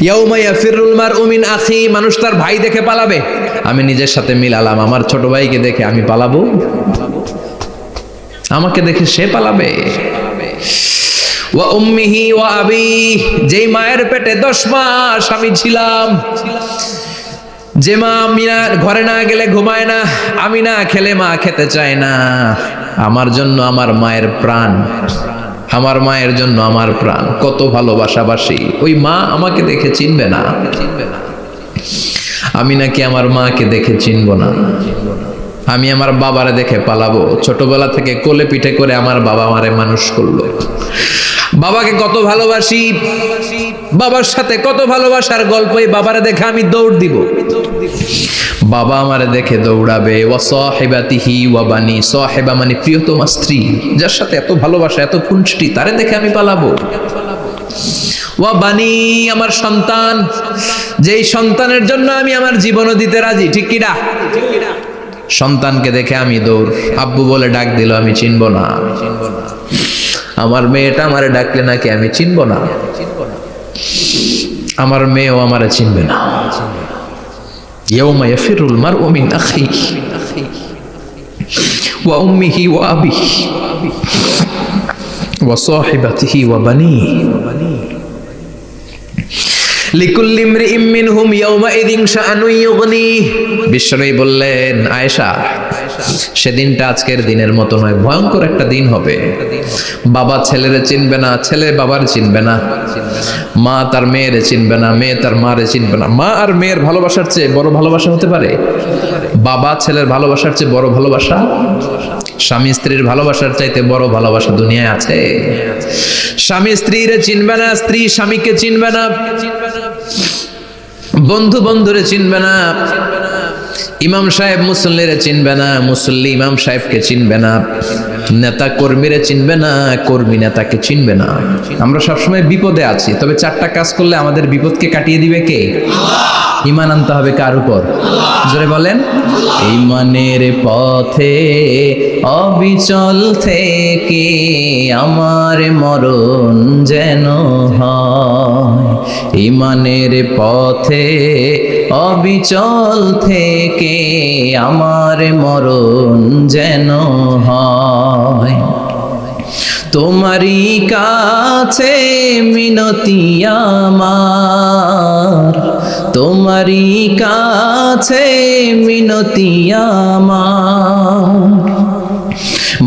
ইয়াউমা ইয়াফিরুল মারউ মিন আখি, মানুষ তার ভাই দেখে পালাবে। আমি নিজের সাথে মিলালাম, আমার ছোট ভাইকে দেখে আমি পালাবো? আমাকে দেখে সে পালাবে। ওয়া উম্মিহি ওয়া আবি, যেই মায়ের পেটে 10 মাস আমি ছিলাম, যে মা ঘরে না গেলে ঘুমায় না, আমি না খেলে মা খেতে চায় না, আমার জন্য আমার মায়ের প্রাণ, আমার মায়ের জন্য আমার প্রাণ, কত ভালোবাসাবাসী। ওই মা আমাকে দেখে চিনবে না, আমি নাকি আমার মাকে দেখে চিনব না। আমি আমার বাবারে দেখে পালাবো। ছোটবেলা থেকে কোলে পিঠে করে আমার বাবা আমারে মানুষ করলো। বাবাকে কত ভালোবাসি, বাবার সাথে কত ভালোবাসার গল্প, এই বাবারে দেখে আমি দৌড় দিব, বাবা আমারে দেখে দৌড়াবে। ওয়া সাহিবাতিহি ওয়া বানি, সাহিবা মানে প্রিয়তমা স্ত্রী, যার সাথে এত ভালোবাসা এত খুনসুটি, তারে দেখে আমি পালাবো। ওয়া বানি, আমার সন্তান, যেই সন্তানের জন্য আমি আমার জীবনও দিতে রাজি, ঠিক কি না? সন্তানকে দেখে আমি দৌড়। আব্বু বলে ডাক দিল, আমি চিনব না। আমার মেয়েটা আমারে ডাকলে নাকি আমি চিনব না, আমার মেয়েও আমারে চিনবে না। ইয়াউমা ইয়াফিরুল মারউ মিন আখিহি ওয়া উম্মিহি ওয়া আবিহি ওয়া সাহিবাতিহি ওয়া বানিহি লিকুল্লি ইমরিইম মিনহুম ইয়াউমাইযিন শাআনুন ইউগনিহি। বিশ্বনবী বললেন, আয়েশা, সেদিনটা আজকের দিনের মতো নয়, ভয়ঙ্কর একটা দিন হবে। বাবা ছেলেরে চিনবে না, ছেলে বাবার চিনবে না, মা তার মেয়েরে চিনবে না, মেয়ে তার মারে চিনবে না। মা আর মেয়ের ভালোবাসার চেয়ে বড় ভালোবাসা হতে পারে? বাবা ছেলের ভালোবাসার চেয়ে বড় ভালোবাসা? স্বামী স্ত্রীর ভালোবাসার চাইতে বড় ভালোবাসা দুনিয়ায় আছে? স্বামী স্ত্রীরে চিনবে না, স্ত্রী স্বামীকে চিনবে না, বন্ধু বন্ধুরে চিনবে না, ইমাম সাহেব মুসল্লিরে চিনবে না, মুসল্লি ইমাম সাহেবকে চিনবে না, নেতা কর্মীরে চিনবে না, কর্মী নেতাকে চিনবে না। আমরা সবসময় বিপদে আছি, তবে 4টা কাজ করলে আমাদের বিপদকে কাটিয়ে দিবে কে? ঈমান আনতে হবে কার উপর? জোরে বলেন। ঈমানের পথে অবিচল থেকে আমার মরণ যেন হয়, ঈমানের পথে অবিচল থেকে আমার মরণ যেন হয়। তোমারই কাছে মিনতি আমার, তোমারই কাছে মিনতি আমার,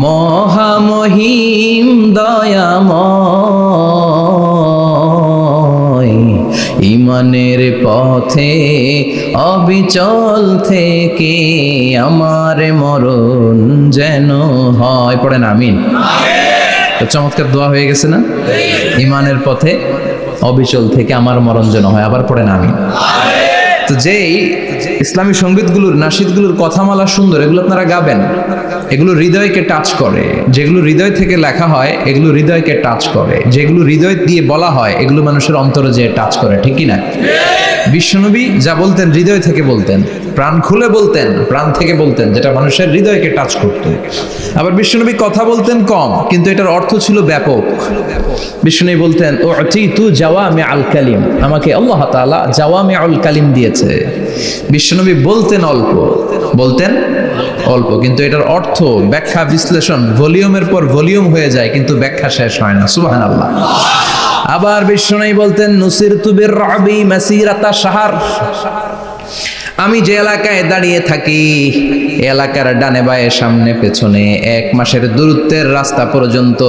মহামহিম দয়াময়, ঈমানের পথে অবিচল থেকে আমার মরণ যেন হয়। পড়েন আমিন। তো চমৎকার দোয়া হয়ে গেছে না? ঈমানের পথে অবিচল থেকে আমার মরণ যেন হয়। আবার পড়েন আমিন। তো যেই ইসলামী সঙ্গীতগুলোর, নাশিদগুলোর কথামালা সুন্দর, এগুলো আপনারা গাবেন, এগুলো হৃদয়কে টাচ করে। যেগুলো হৃদয় থেকে লেখা হয় এগুলো হৃদয়কে টাচ করে, যেগুলো হৃদয় দিয়ে বলা হয় এগুলো মানুষের অন্তরে যে টাচ করে, ঠিক কি না? বিশ্বনবী যা বলতেন হৃদয় থেকে বলতেন, প্রাণ খুলে বলতেন, প্রাণ থেকে বলতেন, যেটা মানুষের হৃদয়কে টাচ করত। আবার বিশ্বনবী কথা বলতেন কম, কিন্তু এটার অর্থ ছিল ব্যাপক। বিশ্বনবী বলতেন, উতিতু জাওয়ামিআল কালিম, আমাকে আল্লাহ তাআলা জাওয়ামিউল কালিম দিয়েছে। বিশ্বনবী বলতেন অল্প, বলতেন অল্প, কিন্তু এটার অর্থ, ব্যাখ্যা, বিশ্লেষণ ভলিউমের পর ভলিউম হয়ে যায়, কিন্তু ব্যাখ্যা শেষ হয় না। সুবহানাল্লাহ। আবার বিশ্বনবী বলতেন, নুসিরতু বিররাবি মাসিরাতা শাহর, আমি যে এলাকায় দাঁড়িয়ে থাকি এলাকার ডানে বায়ে সামনে পেছনে 1 মাসের দূরত্বের রাস্তা পর্যন্ত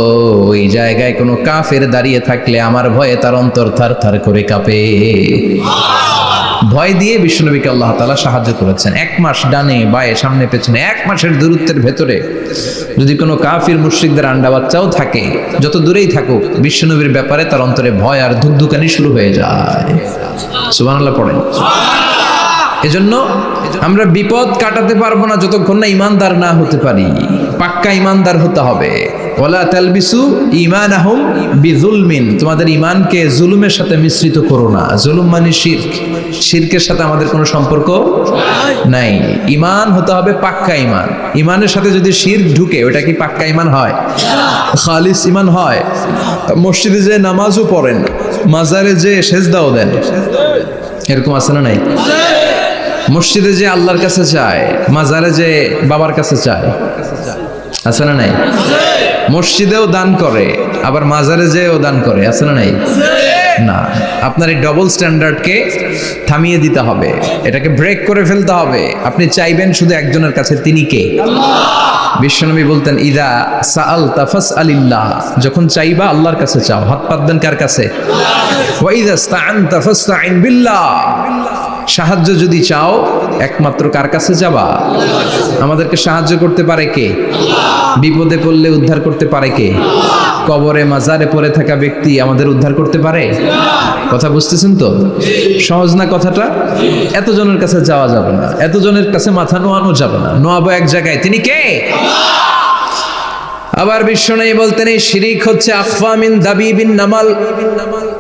ওই জায়গায় কোনো কাফের দাঁড়িয়ে থাকলে আমার ভয়ে তার অন্তর থার থার করে কাঁপে। ভয় দিয়ে বিশ্বনবীকে আল্লাহ তাআলা সাহায্য করেছেন। 1 মাস ডানে বায়ে সামনে পেছনে 1 মাসের দূরত্বের ভেতরে যদি কোনো কাফির মুশরিকদের আন্ডা বাচ্চাও থাকে, যত দূরেই থাকুক, বিশ্বনবীর ব্যাপারে তার অন্তরে ভয় আর ধুকধুকানি শুরু হয়ে যায়। সুবহানাল্লাহ পড়েন। এজন্য আমরা বিপদ কাটাতে পারবো না যতক্ষণ না ঈমানদার না হতে পারি। পাক্কা ঈমানদার হতে হবে। ওয়ালা তালবিসু ঈমানাহুম বিযুলমিন, তোমাদের ঈমানকে জুলুমের সাথে মিশ্রিত করো না। জুলুম মানে শিরক, শিরকের সাথে আমাদের কোনো সম্পর্ক নাই। ঈমান হতে হবে পাক্কা ঈমান। ঈমানের সাথে যদি শিরক ঢুকে, ওটা কি পাক্কা ঈমান হয়? খালিস ঈমান হয়? মসজিদে যে নামাজও পড়েন, মাজারে যে সেজদাও দেন, এরকম আছে না নাই? মসজিদে যে আল্লাহর কাছে চায়, মাজারে যে বাবার কাছে চায়, আছে না নাই? মসজিদেও দান করে, আবার মাজারে যেও দান করে, আছে না নাই? না, আপনার এই ডবল স্ট্যান্ডার্ডকে থামিয়ে দিতে হবে, এটাকে ব্রেক করে ফেলতে হবে। আপনি চাইবেন শুধু একজনের কাছে, তিনি কে? বিশ্বনবী বলতেন, ইদা সাআলতা ফাসআলিল্লাহ, যখন চাইবা আল্লাহর কাছে চাও। হাত পাতবেন কার কাছে? ওয়া ইদা ইসতাআনতা ফাসতাইন বিল্লাহ, সাহায্য যদি চাও একমাত্র কার কাছে যাবা? আমাদেরকে সাহায্য করতে পারে কে? বিপদে পড়লে উদ্ধার করতে পারে কে? কবরে মাজারে পড়ে থাকা ব্যক্তি আমাদের উদ্ধার করতে পারে? কথা বুঝতেছেন তো? সহজ না কথাটা? এতজনের কাছে যাওয়া যাবে না, এতজনের কাছে মাথা নোয়ানো যাবে না, নোয়াবো এক জায়গায়, তিনি কে? আবার বিশ্বনবী বলতেন, এই শিরিক হচ্ছে আখফা মিন দাবিবিন নামাল,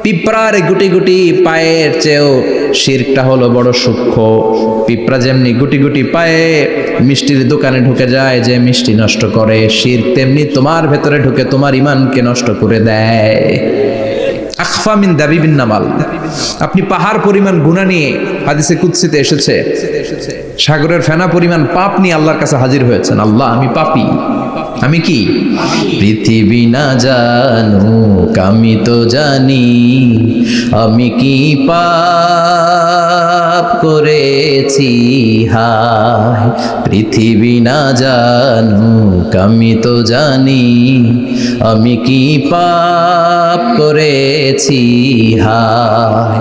পিঁপড়ার গুটি গুটি পায়ের চেয়েও শিরকটা হলো বড় সূক্ষ্ম। পিঁপড়া যেমনি গুটি গুটি পায়ে মিষ্টির দোকানে ঢুকে যায়, যে মিষ্টি নষ্ট করে, শিরক তেমনি তোমার ভেতরে ঢুকে তোমার ঈমানকে নষ্ট করে দেয়। আখফা মিন দাবিবিন নামাল। আপনি পাহাড় পরিমাণ গুনাহ নিয়ে, হাদিসে কুদসিতে এসেছে, সাগরের ফেনা পরিমাণ পাপ নিয়ে আল্লাহর কাছে হাজির হয়েছেন। আল্লাহ, আমি পাপী, আমি কি? পৃথিবী না জানুক আমি তো জানি, আমি কি পাপ করেছি হায়। পৃথিবী না জানুক আমি তো জানি, আমি কি পাপ করেছি হায়।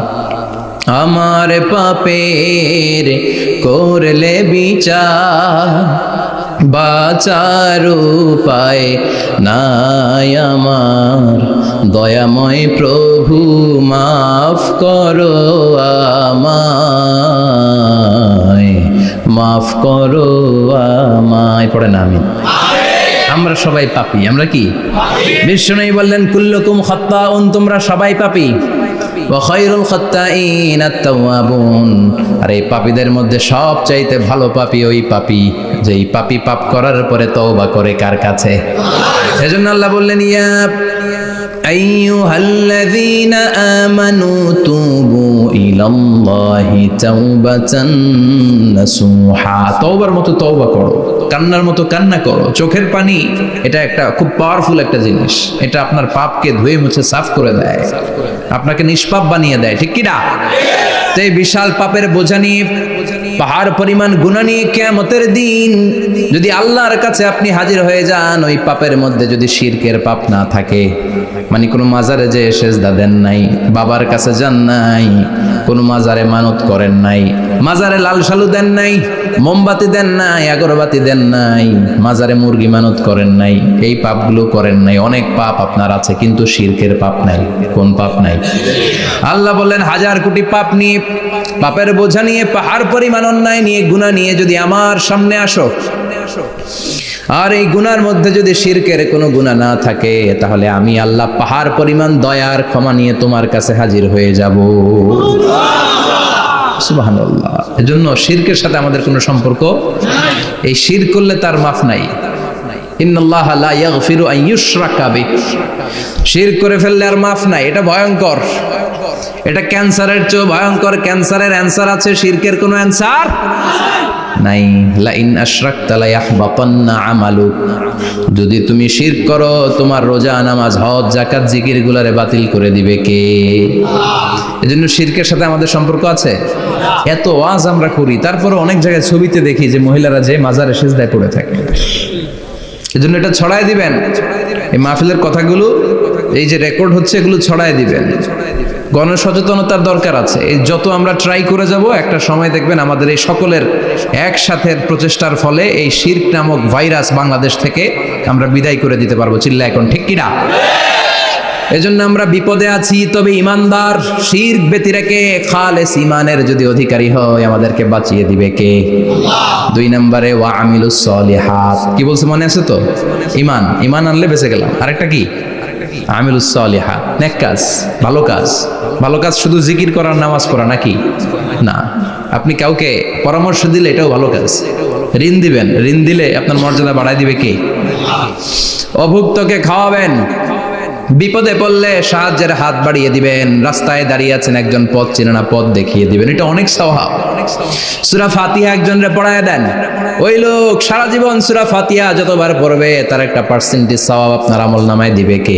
আমার পাপের করলে বিচার, বাঁচার উপায় নাই আমার। দয়াময় প্রভু মাফ করো আমায়, মাফ করো আমায়। পড়ে না আমিন। আমরা সবাই পাপী, আমরা কি? বিশ্বনবী বললেন, কুল্লুকুম খাত্তাউন, তোমরা সবাই পাপী। ওয়া খায়রুল খাত্তাইন আত-তাওয়াবুন, আর এই পাপীদের মধ্যে সবচাইতে ভালো পাপী ওই পাপী যেই পাপী পাপ করার পরে তওবা করে কার কাছে? এজন্য আল্লাহ বললেন, ইয়া আইয়ুহাল্লাযীনা আমানু তুবু ইলাল্লাহি তাওবাতান নাসুহা। তওবার মতো তওবা করো, কান্নার মতো কান্না করো। চোখের পানি এটা একটা খুব পাওয়ারফুল একটা জিনিস, এটা আপনার পাপকে ধুয়ে মুছে সাফ করে দেয়, আপনাকে নিষ্পাপ বানিয়ে দেয়, ঠিক কি না? তো এই বিশাল পাপের বোঝা নিয়ে, পাহাড় পরিমাণ গুনাহ নিয়ে কিয়ামতের দিন যদি আল্লাহর কাছে আপনি হাজির হয়ে যান, ওই পাপের মধ্যে যদি শিরকের পাপ না থাকে, মানে কোনো মাজারে যে সেজদা দেন নাই, বাবার কাছে যান নাই, কোনো মাজারে মানত করেন নাই, মাজারে লাল শালু দেন নাই, মোমবাতি দেন নাই, আগরবাতি দেন নাই, মাজারে মুরগি মানত করেন নাই, এই পাপগুলো করেন নাই, অনেক পাপ আপনার আছে, কিন্তু শিরকের পাপ নাই। কোন পাপ নাই? আল্লাহ বললেন, হাজার কোটি পাপ নিয়ে, পাপের বোঝা নিয়ে, পাহাড় পরিমাণ অন্যায় নিয়ে, গুনাহ নিয়ে যদি আমার সামনে আসো, আর এই গুনার মধ্যে যদি শিরকের কোনো গুনাহ না থাকে, তাহলে আমি আল্লাহ পাহাড় পরিমাণ দয়ার ক্ষমা নিয়ে তোমার কাছে হাজির হয়ে যাব। সুবহানাল্লাহ। এজন্য শিরকের সাথে আমাদের কোনো সম্পর্ক নাই। এই শিরক করলে তার মাফ নাই। ইন্নাল্লাহা লা ইয়াগফিরু আন ইউশরাকা বিহি। শিরক করে ফেললে আর মাফ নাই, এটা ভয়ঙ্কর। এটা ক্যান্সারের চেয়ে ভয়ঙ্কর। ক্যান্সারের অ্যানসার আছে, শিরকের কোনো অ্যানসার নাই। লা ইন আশরাকতা লা ইয়াহবাতান্না আমালুক। যদি তুমি শিরক করো, তোমার রোজা, নামাজ, হজ, যাকাত, জিকির গুলারে বাতিল করে দিবে কে? এজন্য শিরকের সাথে আমাদের সম্পর্ক আছে। এত ওয়াজ আমরা করি, তারপরে অনেক জায়গায় ছবিতে দেখি যে মহিলারা যে মাজারে সিজদায় পড়ে থাকে। এজন্য এটা ছড়ায় দিবেন, এই মাহফিলের কথাগুলো এই যে রেকর্ড হচ্ছে, এগুলো ছড়ায় দিবেন। গণসচেতনতার দরকার আছে। এই যত আমরা ট্রাই করে যাব, একটা সময় দেখবেন আমাদের এই সকলের একসাথে প্রচেষ্টার ফলে এই শিরক নামক ভাইরাস বাংলাদেশ থেকে আমরা বিদায় করে দিতে পারবো। চিল্লা এখন, ঠিক কিনা? এজন্য আমরা বিপদে আছি, তবে ইমানদার, শিরক ব্যতি রেখে খালেস ইমানের যদি অধিকারী হয়, আমাদেরকে বাঁচিয়ে দিবে কে? দুই নম্বরে ওয়া আমিলুস সলিহাত। কি বলছে মনে আছে তো? ইমান, ইমান আনলে বেঁচে গেলাম। আরেকটা কি? আমিলুস সলিহাত, নেক কাজ, ভালো কাজ। ভালো কাজ শুধু জিকির করার, নামাজ পড়া নাকি? না। আপনি কাউকে পরামর্শ দিলে এটাও ভালো কাজ। ঋণ দিবেন, ঋণ দিলে আপনার মর্যাদা বাড়ায় দিবে কে? অভুক্তকে খাওয়াবেন, বিপদে পড়লে সাহায্যের হাত বাড়িয়ে দিবেন। রাস্তায় দাঁড়িয়ে আছেন, একজন পথ চেনে না, পথ দেখিয়ে দিবেন। এটা অনেক সওয়াব। সূরা ফাতিহা একজনরে পড়ায় দেন, ওই লোক সারা জীবন সূরা ফাতিহা যতবার পড়বে তার একটা পার্সেন্টেজ সওয়াব আপনার আমলনামায় দিবে কে?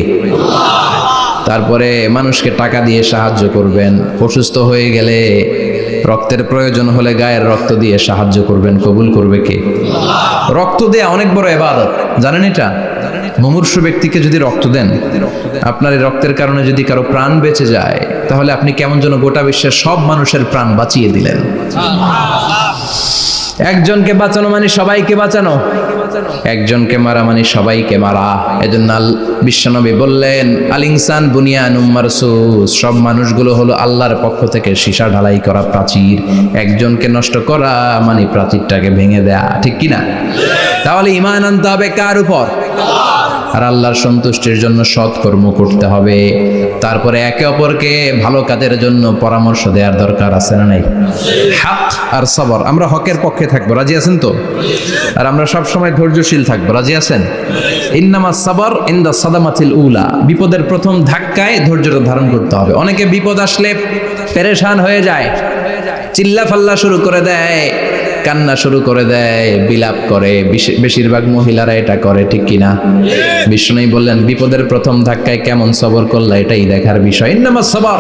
তারপরে মানুষকে টাকা দিয়ে সাহায্য করবেন, অসুস্থ হয়ে গেলে রক্তের প্রয়োজন হলে গায়ের রক্ত দিয়ে সাহায্য করবেন, কবুল করবে কে? রক্ত দেয়া অনেক বড় ইবাদত, জানেন এটা? মুমূর্ষু ব্যক্তিকে যদি রক্ত দেন, আপনার এই রক্তের কারণে যদি কারো প্রাণ বেঁচে যায়, তাহলে আপনি কেমন যেন গোটা বিশ্বের সব মানুষের প্রাণ বাঁচিয়ে দিলেন। একজনকে বাঁচানো মানে সবাইকে বাঁচানো, একজনকে মারা মানে সবাইকে মারা। এজন্য বিশ্বনবী বললেন, আল ইনসান বুনিয়ানুম মারসুস, সব মানুষগুলো হলো আল্লাহর পক্ষ থেকে সীসা ঢালাই করা প্রাচীর। একজনকে নষ্ট করা মানে প্রাচীরটাকে ভেঙে দেয়া, ঠিক কিনা? তাহলে ঈমান আনতে হবে কার উপর? আর আল্লাহর সন্তুষ্টির জন্য সৎ কর্ম করতে হবে। তারপরে একে অপরকে ভালো কাজের জন্য পরামর্শ দেওয়ার দরকার আছে না নাই? হক আর সবর, আমরা হকের পক্ষে থাকবো, রাজি আছেন তো? আর আমরা সব সময় ধৈর্যশীল থাকবো, রাজি আছেন? ইন্নামাস সাবর ইনদা সাদামাতিল উলা, বিপদের প্রথম ধাক্কায় ধৈর্যটা ধারণ করতে হবে। অনেকে বিপদ আসলে পেরেশান হয়ে যায়, চিল্লা ফাল্লা শুরু করে দেয়, কান্না শুরু করে দেয়, বিলাপ করে। বেশিরভাগ মহিলারা এটা করে, ঠিক কিনা? বিষ্ণুই বললেন, বিপদের প্রথম ধাক্কায় কেমন সবর করলা এটাই দেখার বিষয়। ইন্নামাস সাবর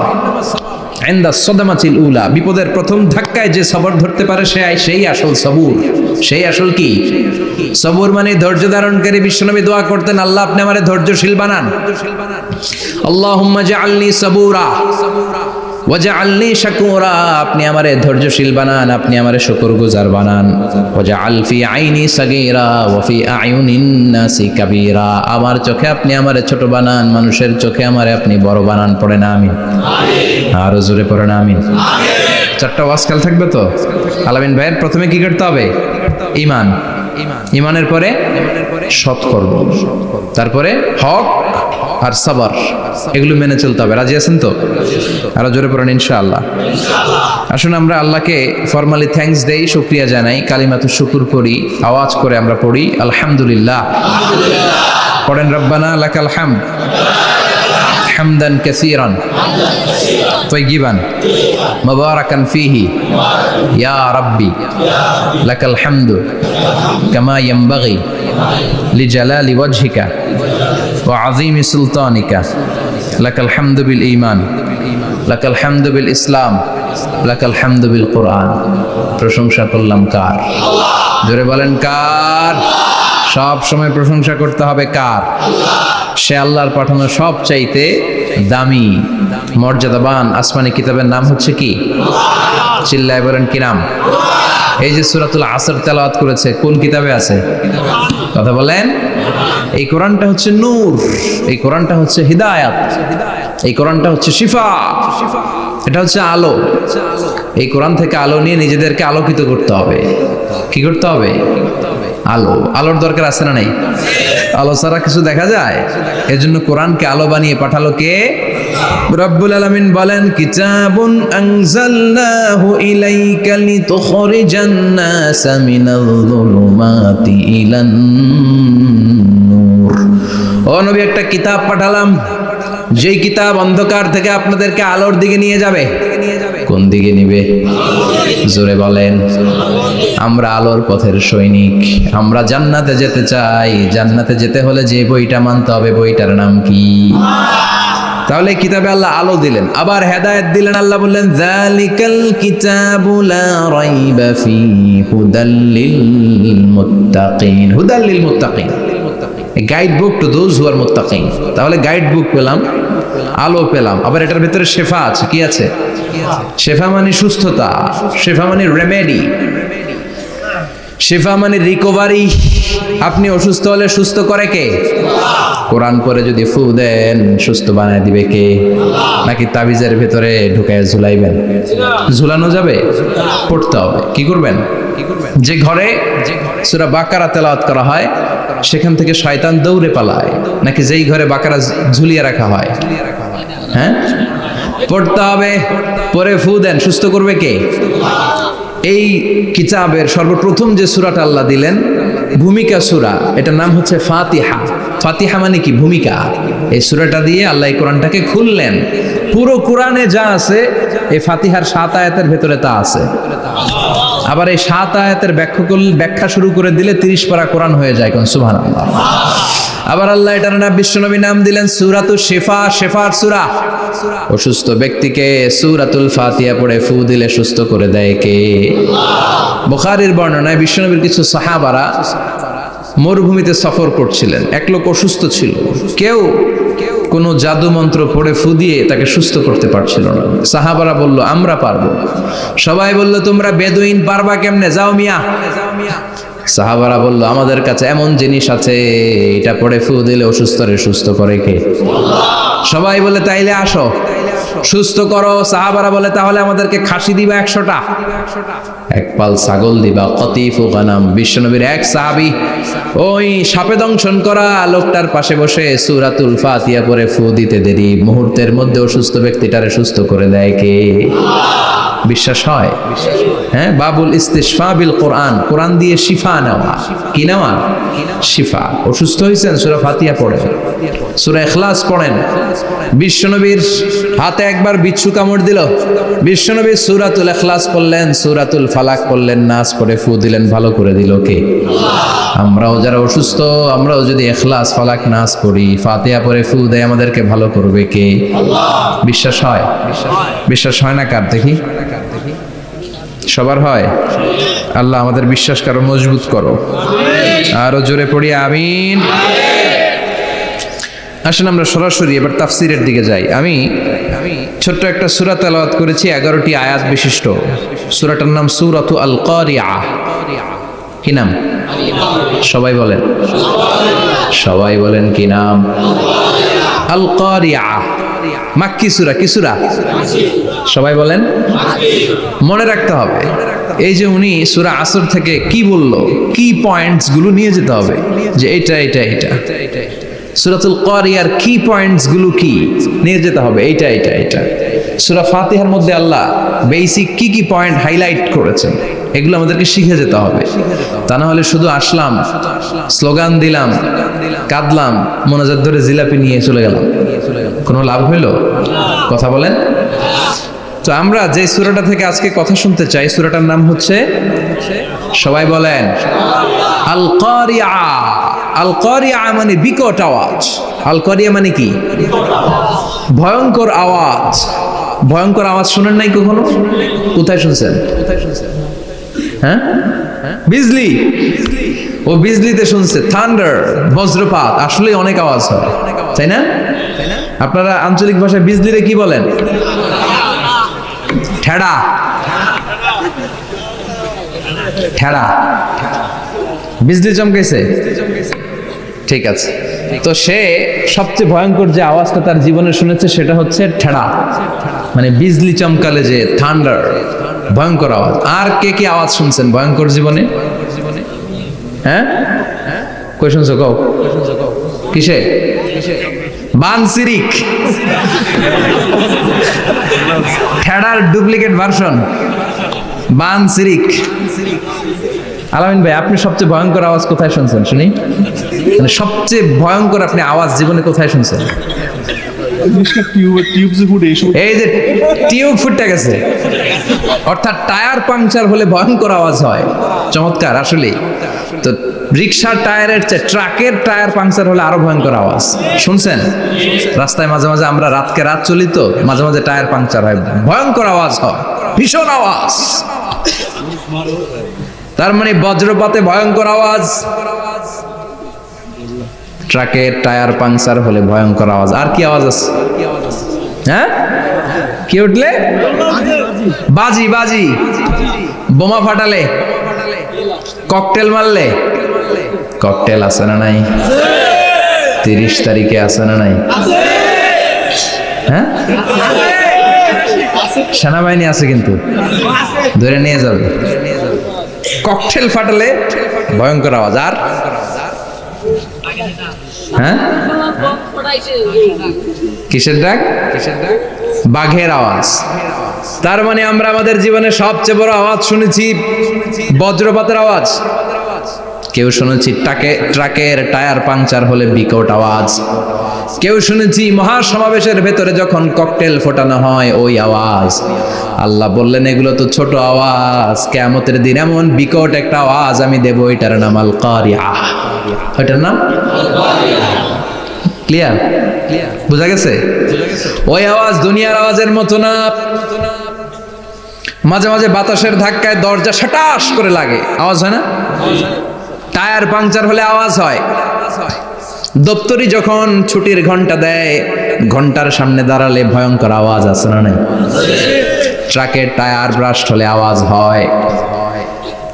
ইনদা সাদামাতিল উলা, বিপদের প্রথম ধাক্কায় যে সবর ধরতে পারে সেই আসল সবুর। সেই আসল কি সবুর? মানে ধৈর্য ধারণকারী। বিশ্বনবী দোয়া করতেন, আল্লাহ আপনি আমারে ধৈর্যশীল বানান। আল্লাহুম্মা জাআলনি সাবুরা ওয়াজআলনি শাকুরা, আপনি আমারে ধৈর্যশীল বানান, আপনি আমারে শুকরগুজার বানান। ওয়াজআল ফি আইনি সাগীরা ওয়া ফি আয়ুনিন নাসি কাবীরা, আমার চোখে আপনি আমারে ছোট বানান, মানুষের চোখে আমারে আপনি বড় বানান। পড়েন আমিন। আর জোরে পড়েন আমিন। চারটা ওয়াজকাল থাকবে তো? আলামিন ভাইয়ের প্রথমে কি করতে হবে? ঈমান। ঈমানের পরে সৎকর্ম, তারপরে হক আর সাবর, এগুলো মেনে চলতে হবে। রাজি আছেন তো? আরো জোরে পড়েন ইনশাআল্লাহ। আসুন আমরা আল্লাহকে ফরমালি থ্যাঙ্কস দেই, শুকরিয়া জানাই, কালিমাতুশ শুকুর করি, আওয়াজ করে আমরা পড়ি আলহামদুলিল্লাহ। পড়েন রব্বানা লাকাল হামদ হামদান কাসীরান তাইয়িবান মুবারাকান ফীহি ইয়া রাব্বি লাকাল হামদু কামা ইয়ানবাগি লিজালালি ওয়াজহিকা ওয়া আযীমি সুলতানিকা লাকাল হামদু বিল ঈমান লাকাল হামদু বিল ইসলাম লাকাল হামদু বিল কুরআন। প্রশংসা করলাম কার? জোরে বলেন কার? সব সময় প্রশংসা করতে হবে কার? সে আল্লাহর পাঠানো সব চাইতে দামি মর্যাদাবান আসমানি কিতাবের নাম হচ্ছে কি? চিল্লায় বলেন কি নাম? এই যে সূরাতুল আসর তেলাওয়াত করেছে, কোন কিতাবে আছে? কথা বলেন। এই কোরআনটা হচ্ছে নূর, এই কোরআনটা হচ্ছে হিদায়াত, এই কোরআনটা হচ্ছে শিফা, এটা হচ্ছে আলো। এই কোরআন থেকে আলো নিয়ে নিজেদেরকে আলোকিত করতে হবে। কি করতে হবে? আলো। আলোর দরকার আছে না নাই? আলো ছাড়া কিছু দেখা যায়? এজন্য কোরআনকে আলো বানিয়ে পাঠালো কে? রব্বুল আলামিন বলেন, কিতাবুন আনজালনাহু ইলাইকা লিতুখরিজান নাসা মিনাল যুলুমাতি ইলান নূর। ও নবী, একটা কিতাব পাঠালাম, যেই কিতাব অন্ধকার থেকে আপনাদেরকে আলোর দিকে নিয়ে যাবে। কোন দিকে নিবে? জোরে বলেন। আমরা আলোর পথের সৈনিক, আমরা জান্নাতে যেতে চাই। জান্নাতে যেতে হলে যে বইটা মানতে হবে, বইটার নাম কি? তাহলে কিতাবে আল্লাহ আলো দিলেন, আবার হেদায়েত দিলেন। আল্লাহ বললেন, যালিকাল কিতাবু লা রাইবা ফীহি হুদাল লিল মুত্তাকিন। হুদাল লিল মুত্তাকিন, guide book to those who are মুত্তাকিন। তাহলে গাইড বুক পেলাম, আলো পেলাম, আবার এটার ভিতরে শেফা আছে। কি আছে? শেফা মানে সুস্থতা, শেফা মানে রেমেডি, শেফা মানে রিকভারি। আপনি অসুস্থ হলে সুস্থ করে কে? কোরআন পরে যদি ফু দেন, সুস্থ বানায় দিবে কে? নাকি তাবিজের ভেতরে ঢুকায় ঝুলাইবেন? ঝুলানো যাবে? পড়তে হবে। কি করবেন? যে ঘরে সূরা বাকারা তেলাওয়াত করা হয়, সেখান থেকে শয়তান দৌড়ে পালায়, নাকি যেই ঘরে বাকারা ঝুলিয়ে রাখা হয়? হ্যাঁ, পড়তে হবে। পরে ফু দেন, সুস্থ করবে কে? এই কিতাবের সর্বপ্রথম যে সূরাটা আল্লাহ দিলেন, ভূমিকা সূরা, এটার নাম হচ্ছে ফাতিহা। ফাতিহা মানে কি? ভূমিকা। এই সূরাটা দিয়ে আল্লাহ এই কোরআনটাকে খুললেন। পুরো কোরআনে যা আছে এই ফাতিহার 7 আয়াতের ভেতরে তা আছে। আবার এই 7 আয়াতের ব্যাখ্যা শুরু করে দিলে 30 পারা কোরআন হয়ে যায়। কোন সুবহানাল্লাহ। আবার আল্লাহ এটার নাম বিশ্বনবী নাম দিলেন সূরাতুশ শিফা, শিফার সূরা। অসুস্থ ব্যক্তিকে সূরাতুল ফাতিহা পড়ে ফু দিলে সুস্থ করে দেয় কে? বুখারীর বর্ণনায় বিশ্বনবীর কিছু সাহাবারা মরুভূমিতে সফর করছিলেন। এক লোক অসুস্থ ছিল, কেউ কোনো জাদু মন্ত্র পড়ে ফু দিয়ে তাকে সুস্থ করতে পারছিল না। সাহাবারা বলল আমরা পারবো। সবাই বলল তোমরা বেদুইন পারবা কেমনে, যাও মিয়া। সাহাবারা বলল আমাদের কাছে এমন জিনিস আছে, এটা পড়ে ফু দিলে অসুস্থরে সুস্থ করে কে? সবাই বলে তাইলে আসো সুস্থ করো। সাহাবারা বলে তাহলে আমাদেরকে খাসি দিবা 100টা, এক পাল ছাগল দিবা, কতিফু গানাম। বিশ্বনবীর এক সাহাবী ওই সাপে দংশন করা লোকটার পাশে বসে সূরাতুল ফাতিহা পড়ে ফু দিতে দেরি মুহূর্তের মধ্যে অসুস্থ ব্যক্তিটারে সুস্থ করে দেয় কে? বিশ্বাস হয়? হ্যাঁ, বাবুল ইস্তিশফা বিল কোরআন, কোরআন দিয়ে শিফা নেওয়া। কি নেওয়া? শিফা। অসুস্থ হয়েছেন, সূরা ফাতিহা পড়েন, সূরা ইখলাস পড়েন। বিশ্বনবীর হাতে একবার বিচ্ছু কামড় দিল, বিশ্বনবী সূরাতুল ইখলাস পড়লেন, সূরাতুল ফালাক পড়লেন, নাস পড়ে ফু দিলেন, ভালো করে দিল কে? আমরাও যারা অসুস্থ, আমরাও যদি ইখলাস ফালাক নাস পড়ি, ফাতিহা পড়ে ফু দেয়, আমাদেরকে ভালো করবে কে? বিশ্বাস হয়? বিশ্বাস হয় না কার? দেখি সবার হয়? আল্লাহ আমাদের বিশ্বাস করো, মজবুত করো। আরো জোরে পড়ি আমিন। আসেন আমরা সরাসরি এবার তাফসিরের দিকে যাই। আমি ছোট্ট একটা সূরা তেলাওয়াত করেছি, 11টি আয়াত বিশিষ্ট। সূরাটার নাম সূরাতু আল কারিয়া। কি নাম? সবাই বলেন, সবাই বলেন কি নাম? আল কারিয়া। মাক্কি সূরা। কি সূরা? সবাই বলেন। মনে রাখতে হবে এই যে উনি সূরা আসর থেকে কি বললো, কি পয়েন্টস গুলো নিয়ে যেতে হবে, যে এটা এটা এটা। সূরাতুল কারিয়ার কি পয়েন্টস গুলো কি নিয়ে যেতে হবে, এইটা এটা এটা। সূরা ফাতিহার মধ্যে আল্লাহ বেসিক কি কি পয়েন্ট হাইলাইট করেছেন, এগুলো আমাদেরকে শিখে যেতে হবে। তা না হলে শুধু আসলাম, স্লোগান দিলাম, কাঁদলাম, মোনাজাত ধরে জিলাপি নিয়ে চলে গেলাম, কোনো লাভ হইল? কথা বলেন। তো আমরা যে সূরাটা থেকে আজকে কথা শুনতে চাই, সূরাটার নাম হচ্ছে, সবাই বলেন, আল কারিয়া। আল কারিয়া মানে বিকট আওয়াজ। আল কারিয়া মানে কি? ভয়ঙ্কর আওয়াজ। ভয়ঙ্কর আওয়াজ শুনেন নাই কখনো? কোথায় শুনছেন? হ্যাঁ, বিজলি। ও বিজলিতে শুনছে, থান্ডার, বজ্রপাত। আসলে অনেক আওয়াজ হয়, তাই না? আপনারা আঞ্চলিক ভাষায় বিজলিরে কি বলেন? ঠেড়া। ঠেড়া। বিজলি চমকেছে, ঠিক আছে। তো সে সবচেয়ে ভয়ঙ্কর যে আওয়াজটা তার জীবনে শুনেছে সেটা হচ্ছে ঠেড়া, মানে বিজলি চমকালে যে থান্ডার, ভয়ঙ্কর আওয়াজ। আর কে কি আওয়াজ শুনছেন ভয়ঙ্কর জীবনে? হ্যাঁ, কই শুনছো? কও। কিসে? বানসিরিক। ঠেড়ার ডুপ্লিকেট ভার্সন বানসিরিক। আলামিন ভাই, আপনি সবচেয়ে ভয়ঙ্কর আওয়াজ কোথায় শুনছেন শুনি? মানে সবচেয়ে ভয়ঙ্কর আপনি আওয়াজ জীবনে কোথায় শুনছেন? এই যে টিউব ফুটে গেছে, অর্থাৎ টায়ার পাংচার হলে ভয়ঙ্কর আওয়াজ হয়। চমৎকার। আসলে তো রিক্সার টায়ারের চেয়ে ট্রাকের টায়ার পাংচার হলে আরো ভয়ঙ্কর আওয়াজ শুনছেন? রাস্তায় মাঝে মাঝে আমরা রাতকে রাত চলি, তো মাঝে মাঝে টায়ার পাংচার হয়, ভয়ঙ্কর আওয়াজ হয়, ভীষণ আওয়াজ। তার মানে বজ্রপাতে ভয়ঙ্কর আওয়াজ, ট্রাকের টায়ার পাংচার হলে ভয়ঙ্কর আওয়াজ। আর কি আওয়াজ আছে? হ্যাঁ, কি উঠলে? বাজি। বাজি। বোমা ফাটালে, ককটেল মারলে। ককটেল আছে না নাই? 30 তারিখে আছে না নাই? হ্যাঁ, সেনাবাহিনী আছে কিন্তু ধরে নিয়ে যাবে। ককটেল ফাটালে ভয়ঙ্কর আওয়াজ। আর হ্যাঁ, কিসের ডাক? বাঘের আওয়াজ। তার মানে আমরা আমাদের জীবনে সবচেয়ে বড় আওয়াজ শুনেছি বজ্রপাতের আওয়াজ। কেউ শুনেছি ট্রাকের টায়ার পাংচার হলে বিকট আওয়াজ। কেউ শুনেছি মহাসমাবেশের ভেতরে যখন ককটেল ফোটানো হয় ওই আওয়াজ। আল্লাহ বললেন এগুলো তো ছোট আওয়াজ, কিয়ামতের দিন এমন বিকট একটা আওয়াজ আমি দেব, এটার নাম আল কারিয়া। এটার নাম ক্লিয়ার? বুঝা গেছে? ওই আওয়াজ দুনিয়ার আওয়াজের মতো না। মাঝে মাঝে বাতাসের ধাক্কায় দরজা সাটাস করে লাগে, আওয়াজ হয় না? টায়ার পাংচার হলে আওয়াজ হয়। দপ্তরি যখন ছুটির ঘন্টা দেয়, ঘন্টার সামনে দাঁড়ালে ভয়ঙ্কর আওয়াজ আছে না নাই? ট্রাকের টায়ার ব্রাস্ট হলে আওয়াজ হয়।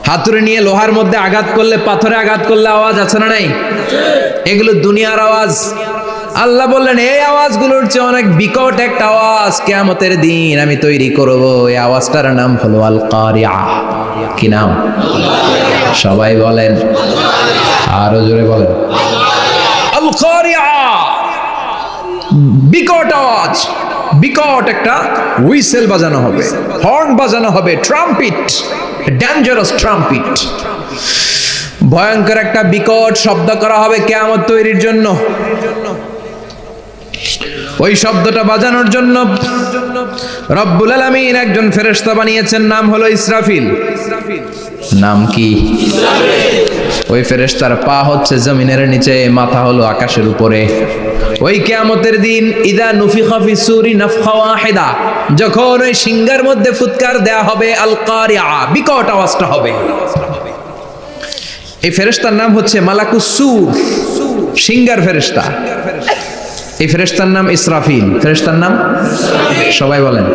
হাতুড়ি নিয়ে লোহার মধ্যে আঘাত করলে, পাথরে আঘাত করলে আওয়াজ আছে না নাই? এগুলো দুনিয়ার আওয়াজ। আল্লাহ বললেন এই আওয়াজগুলোর চেয়ে অনেক বিকট একটা আওয়াজ কিয়ামতের দিন আমি তৈরি করব। এই আওয়াজটার নাম হলো আল কারিয়া। কি নাম? সবাই বলেন, আরো জোরে বলেন, আল কারিয়া। বিকট আওয়াজ, বিকট একটা হুইসেল বাজানো হবে, হর্ন বাজানো হবে, ট্রাম্পিট, ডেঞ্জারাস ট্রাম্পিট। ভয়ঙ্কর একটা বিকট শব্দ করা হবে কিয়ামত তৈরির জন্য। ওই শব্দটা বাজানোর জন্য রব্বুল আলামিন একজন ফেরেশতা বানিয়েছেন, নাম হলো ইসরাফিল। নাম কি? ওই ফেরেশতার পা হচ্ছে জমিনের নিচে, মাথা হলো আকাশের উপরে। ওই কিয়ামতের দিন ইদা নুফিখা ফিস সূরি নাফখা ওয়াহিদা, যখন ওই সিংহার মধ্যে ফুৎকার দেয়া হবে, আল কারিয়া, বিকট আওয়াজটা হবে। এই ফেরেশতার নাম হচ্ছে মালাকুস সূর, সিংহার ফেরেশতা। এই ফেরেশতার নাম ইসরাফিল। ফেরেশতার নাম সবাই বলেন।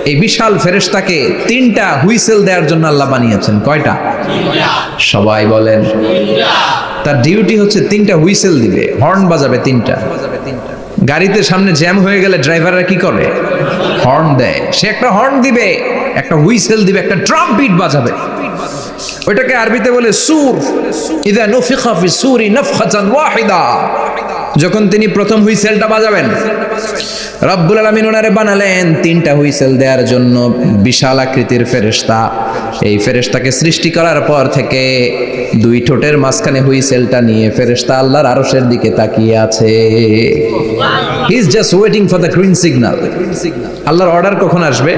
এই বিশাল ফেরেশতাকে তিনটা হুইসেল দেওয়ার জন্য আল্লাহ বানিয়েছেন। কয়টা? সবাই বলেন। তার ডিউটি হচ্ছে তিনটা হুইসেল দিবে, হর্ন বাজাবে তিনটা। গাড়িতে সামনে জ্যাম হয়ে গেলে ড্রাইভাররা কি করে? হর্ন দেয়। সে একটা হর্ন দিবে, একটা হুইসেল দিবে, একটা ট্রাম্পিট বাজাবে। ওইটাকে আরবিতে বলে সুর। ইদা নুফিখা ফিস সূরি নাফখাতান ওয়াহিদা, যখন তিনি প্রথম হুইসেলটা বাজাবেন, রব্বুল আলামিন ওনারে বানালেন তিনটা হুইসেল দেওয়ার জন্য। বিশাল আকৃতির ফেরেশতা। এই ফেরেশতাকে সৃষ্টি করার পর থেকে দুই ঠোঁটের মাঝখানে হুইসেলটা নিয়ে ফেরেশতা আল্লাহর আরশের দিকে তাকিয়ে আছে। He is just waiting for the green signal. আল্লাহর অর্ডার কখন আসবে,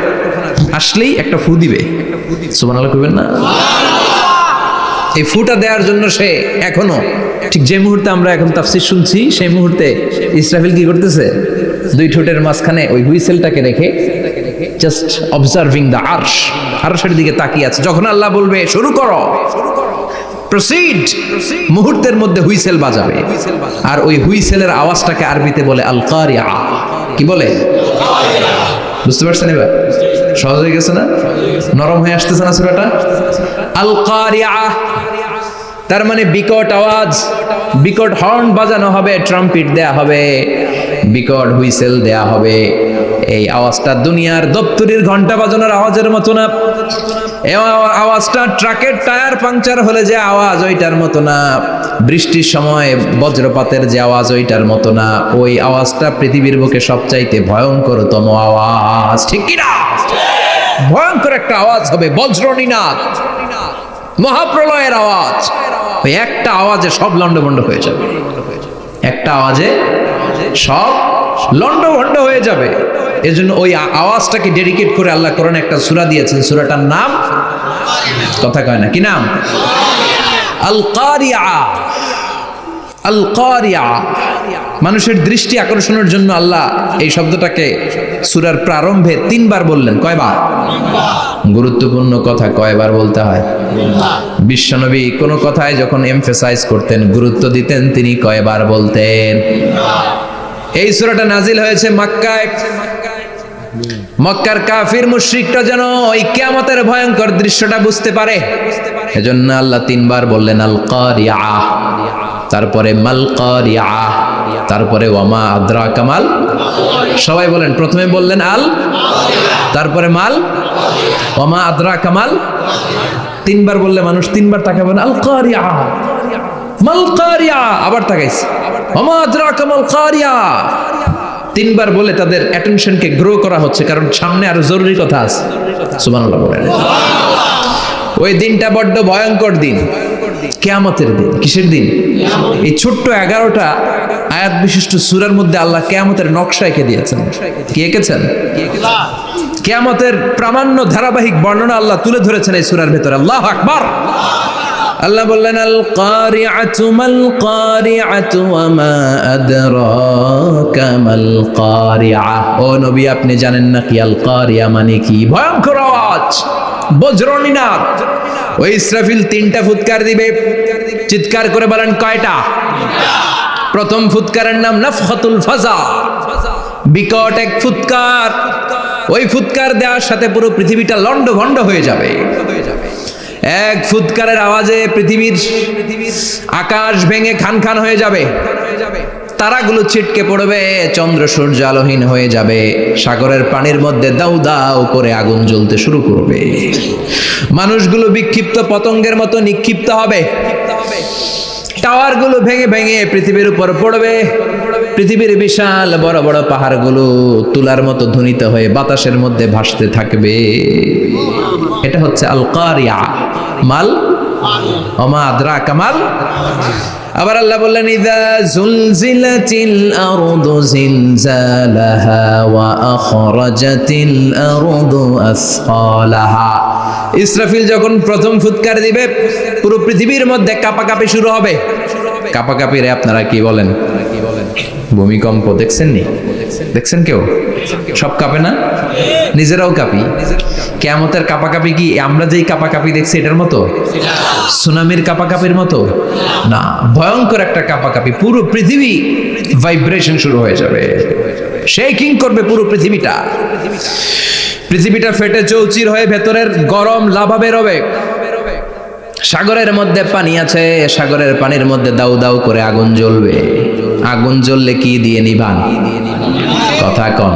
আসলেই একটা ফু দিবে। সুবহানাল্লাহ কইবেন না? এই ফুটা দেওয়ার জন্য সে এখনো, ঠিক যে মুহূর্তে আমরা এখন তাফসীর শুনছি, সেই মুহূর্তে ইসরাফিল কি করতেছে? দুই ঠোঁটের মাঝখানে ওই হুইসেলটাকে রেখে জাস্ট অবজার্ভিং দ্য আরশ, আরশের দিকে তাকিয়ে আছে। যখন আল্লাহ বলবে শুরু করো, প্রসিড, মুহূর্তের মধ্যে হুইসেল বাজাবে। আর ওই হুইসেলের আওয়াজটাকে আরবিতে বলে আল কারিয়া। কি বলে? বুঝতে পারছেন এবার? সহজ হয়ে গেছে না? নরম হয়ে আসতেছে না সূরাটা? আল কারিয়া তার মানে বিকট আওয়াজ, বিকট হর্ন বাজানো হবে, ট্রাম্পিট দেয়া হবে, বিকট হুইসেল দেয়া হবে। এই আওয়াজটা দুনিয়ার দপ্তরির ঘন্টা বাজানোর আওয়াজের মতো না। এই আওয়াজটা ট্রাকের টায়ার পাংচার হলে যে আওয়াজ, ওইটার মতো না। বৃষ্টির সময় বজ্রপাতের যে আওয়াজ, ওইটার মতো না। ওই আওয়াজটা পৃথিবীর বুকে সবচাইতে ভয়ঙ্করতম আওয়াজ। ঠিক কি না? ভয়ঙ্কর একটা আওয়াজ হবে, বজ্রনিনাদ, মহাপ্রলয়ের আওয়াজ। ওই একটা আওয়াজে সব লন্ডভন্ড হয়ে যাবে। একটা আওয়াজে সব লন্ডভন্ড হয়ে যাবে। এজন্য ওই আওয়াজটাকে ডেডিকেট করে আল্লাহ কোরআনে একটা সূরা দিয়েছেন। সূরাটার নাম, কথা কয় না, কি নাম? আল কারিয়া। আল কারিয়া। মানুষের দৃষ্টি আকর্ষণের জন্য আল্লাহ এই শব্দটাকে সূরার প্রারম্ভে 3 বার বললেন। কয়বার? গুরুত্বপূর্ণ কথা কয়বার বলতে হয়? বিশ্বনবী কোন কথায় যখন এমফেসাইজ করতেন, গুরুত্ব দিতেন, তিনি কয়বার বলতেন? এই সূরাটা নাজিল হয়েছে মক্কায়। মক্কার কাফির মুশরিকরা যেন ওই কিয়ামতের ভয়ঙ্কর দৃশ্যটা বুঝতে পারে, এজন্য আল্লাহ 3 বার বললেন আল কারিয়া, তারপরে মাল কারিয়া, তারপরে ওয়ামা আদরাকা মাল। সবাই বলেন, প্রথমে বললেন আল, তারপরে মাল, ওয়ামা আদরাকা মাল। 3 বার বললে মানুষ 3 বার তাকাবে না। আল কারিয়া, মাল কারিয়া, আবার তাকাইছে, ওয়ামা আদরাকা মাল কারিয়া। 3 বার বলে তাদের অ্যাটেনশনকে গ্রো করা হচ্ছে, কারণ সামনে আরো জরুরি কথা আছে। সুবহানাল্লাহ বলেন। ওই দিনটা বড্ড ভয়ঙ্কর দিন। কিয়ামতের দিন। কিসের দিন? এই ছোট্ট 11টা আয়াত বিশিষ্ট সূরার মধ্যে আল্লাহ কিয়ামতের নকশা এঁকে দিয়েছেন। কি এঁকেছেন? কিয়ামতের প্রামাণ্য ধারাবাহিক বর্ণনা আল্লাহ তুলে ধরেছেন এই সূরার ভেতরে। আল্লাহু আকবার। আল্লাহ বললেন আল কারিআতু মাল কারিআতু ওয়া মা আদরাকা মাল কারিআ। ও নবী, আপনি জানেন না কি আল কারিআ মানে কি? ভয়ঙ্কর আওয়াজ, বজ্রনিনাদ। ওই ইসরাফিল 3টা ফুৎকার দিবে। চিৎকার করে বলেন কয়টা? প্রথম ফুৎকারের নাম নাফখাতুল ফাজা, বিকট এক ফুৎকার। ওই ফুৎকার দেওয়ার সাথে পুরো পৃথিবীটা লন্ডভন্ড হয়ে যাবে। এক ফুৎকারের আওয়াজে পৃথিবীর আকাশ ভেঙে খান খান হয়ে যাবে, তারাগুলো ছিটকে পড়বে, চন্দ্র সূর্য আলোহীন হয়ে যাবে, সাগরের পানির মধ্যে দাউ দাউ করে আগুন জ্বলতে শুরু করবে, মানুষগুলো বিক্ষিপ্ত পতঙ্গের মতো নিক্ষিপ্ত হবে, টাওয়ারগুলো ভেঙে ভেঙে পৃথিবীর উপর পড়বে, পৃথিবীর বিশাল বড় বড় পাহাড়গুলো তুলার মতো ধ্বনিত হয়ে বাতাসের মধ্যে ভাসতে থাকবে। এটা হচ্ছে আল কারিয়া। মাল ওমা আদরাকা মাল। আবার আল্লাহ বললেন ইযা যুলজিলাতিল আরদু জিলজালাহা ওয়া আখরাজাতিল আরদু আসফালাহা। ইসরাফিল যখন প্রথম ফুৎকার দিবে পুরো পৃথিবীর মধ্যে কাঁপাকাঁপি শুরু হবে। কাঁপাকাঁপি রে আপনারা কি বলেন? ভূমিকম্প দেখছেন নি? দেখছেন কেউ? সব কাঁপে না? নিজেরাও কাঁপি। কিয়ামতের কাঁপাকাঁপি কি আমরা যেই কাঁপাকাঁপি দেখছি এটার মতো? সুনামির কাঁপাকাঁপির মতো না, ভয়ঙ্কর একটা কাঁপাকাঁপি। পুরো পৃথিবী ভাইব্রেশন শুরু হয়ে যাবে, শেকিং করবে পুরো পৃথিবীটা। পৃথিবীটা ফেটে চৌচির হয়ে ভেতরের গরম লাভা বেরোবে। সাগরের মধ্যে পানি আছে, সাগরের পানির মধ্যে দাউ দাউ করে আগুন জ্বলবে। আগুন জ্বললে কি দিয়ে নিভান? কথা কন।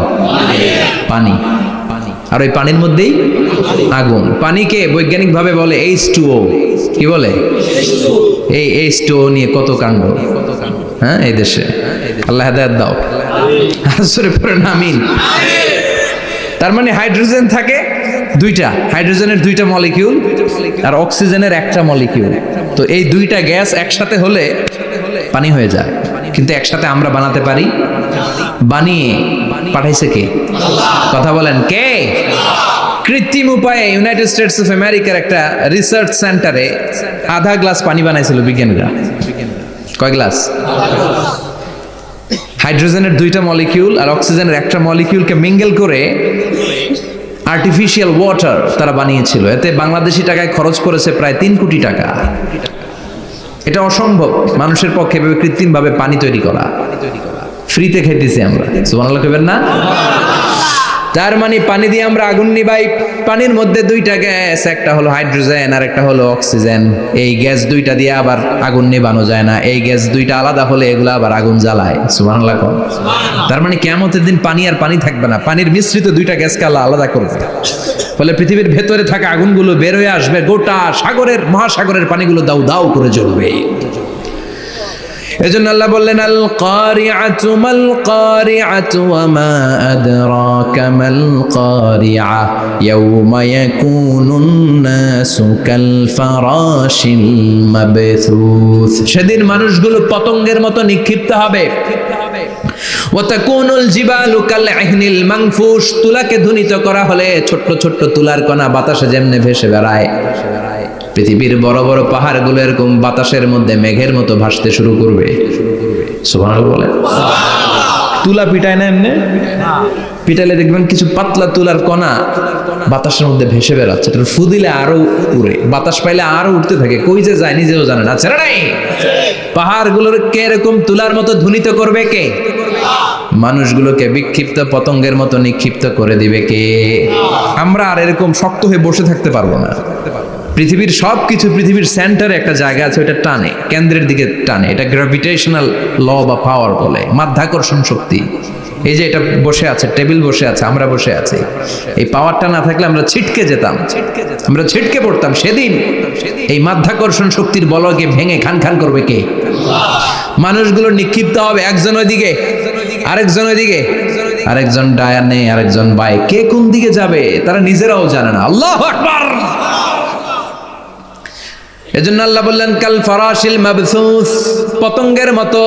পানি। আর ওই পানির মধ্যেই আগুন। পানিকে বৈজ্ঞানিক ভাবে বলে H2O। কি বলে? এই H2O নিয়ে কত কাণ্ড, হ্যাঁ, এই দেশে। আল্লাহ হেদায়েত দাও। আসরে পড়ে আমিন। তার মানে হাইড্রোজেন থাকে দুইটা, হাইড্রোজেনের 2টা মলিকিউল আর অক্সিজেনের 1টা মলিকিউল। তো এই 2টা গ্যাস একসাথে হলে পানি হয়ে যায়, কিন্তু একসাথে আমরা বানাতে পারি? বানিয়ে পাঠাইছে কে? কথা বলেন কে? কৃত্রিম উপায়ে ইউনাইটেড স্টেটস অফ আমেরিকার একটা রিসার্চ সেন্টারে আধা গ্লাস পানি বানাইছিল বিজ্ঞানীরা। কয় গ্লাস? হাইড্রোজেনের 2টা মলিকিউল আর অক্সিজেনের 1টা মলিকিউলকে মিঙ্গেল করে আর্টিফিশিয়াল ওয়াটার তারা বানিয়েছিল। এতে বাংলাদেশি টাকায় খরচ করেছে প্রায় 3 কোটি টাকা। এটা অসম্ভব মানুষের পক্ষে কৃত্রিমভাবে পানি তৈরি করা। ফ্রিতে খেতেছি আমরা, সুবহানাল্লাহ কইবেন না? তার মানে পানি দিয়ে আমরা আগুন নিভাই। পানির মধ্যে 2টা গ্যাস, একটা হলো হাইড্রোজেন আর একটা হলো অক্সিজেন। এই গ্যাস 2টা দিয়ে আবার আগুন নেভানো যায় না, এই গ্যাস 2টা আলাদা হলে এগুলো আবার আগুন জ্বালায়। সুবহানাল্লাহ। তার মানে কিয়ামতের দিন পানি আর পানি থাকবে না, পানির মিশ্রিত 2টা গ্যাসকে আল্লাহ আলাদা করবে। ফলে পৃথিবীর ভেতরে থাকা আগুনগুলো বের হয়ে আসবে, গোটা সাগরের মহাসাগরের পানিগুলো দাউ দাউ করে জ্বলবে। এজন্য আল্লাহ বললেন আল কারিআতু মাল কারিআতু ওয়া মা আদরাকা মাল কারিআ ইয়াওমা ইয়াকুনুন নাসু কাল ফারাশিল মাবথুস। সেদিন মানুষগুলো পতঙ্গের মতো নিক্ষিপ্ত হবে। ওয়া তাকুনুল জিবালু কাল ইহনিল মানফুশ। তুলাকে ধ্বনিত করা হলে ছোট্ট ছোট্ট তুলার কণা বাতাসে যেমনে ভেসে বেড়ায়, পৃথিবীর বড় বড় পাহাড়গুলো এরকম বাতাসের মধ্যে মেঘের মতো ভাসতে শুরু করবে। সুবহানাল্লাহ বলে। তুলা পিটায় না এমনি? পিটাইলে দেখবেন কিছু পাতলা তুলার কণা বাতাসের মধ্যে ভেসে বেড়াচ্ছে। এটা ফু দিলে আরো উড়ে, বাতাস পাইলে আরো উঠতে থাকে, কই যে যায় নিজেও জানে না। ছেড়ে নাই পাহাড়গুলোর কে এরকম তুলার মতো ধ্বনিত করবে কে? মানুষগুলোকে বিক্ষিপ্ত পতঙ্গের মতো নিক্ষিপ্ত করে দিবে কে? আমরা আর এরকম শক্ত হয়ে বসে থাকতে পারবো না। পৃথিবীর সবকিছু, পৃথিবীর সেন্টারে একটা জায়গা আছে, ওটা টানে, কেন্দ্রের দিকে টানে। এটা গ্র্যাভিটেশনাল ল বা পাওয়ার বলে, মাধ্যাকর্ষণ শক্তি। এই যে এটা বসে আছে, টেবিল বসে আছে, আমরা বসে আছি, এই পাওয়ারটা না থাকলে আমরা ছিটকে যেতাম, আমরা ছিটকে পড়তাম। সেদিন এই মাধ্যাকর্ষণ শক্তির বলকে ভেঙে খান খান করবে কে? মানুষগুলো নিক্ষিপ্ত হবে, একজন ওইদিকে, আরেকজন ওইদিকে, আরেকজন ডায়ানে, আরেকজন বাই। কে কোন দিকে যাবে তারা নিজেরাও জানে না। আল্লাহু আকবার। এজন্য আল্লাহ বললেন কাল ফারাশিল মাবসুস, পতঙ্গের মতো।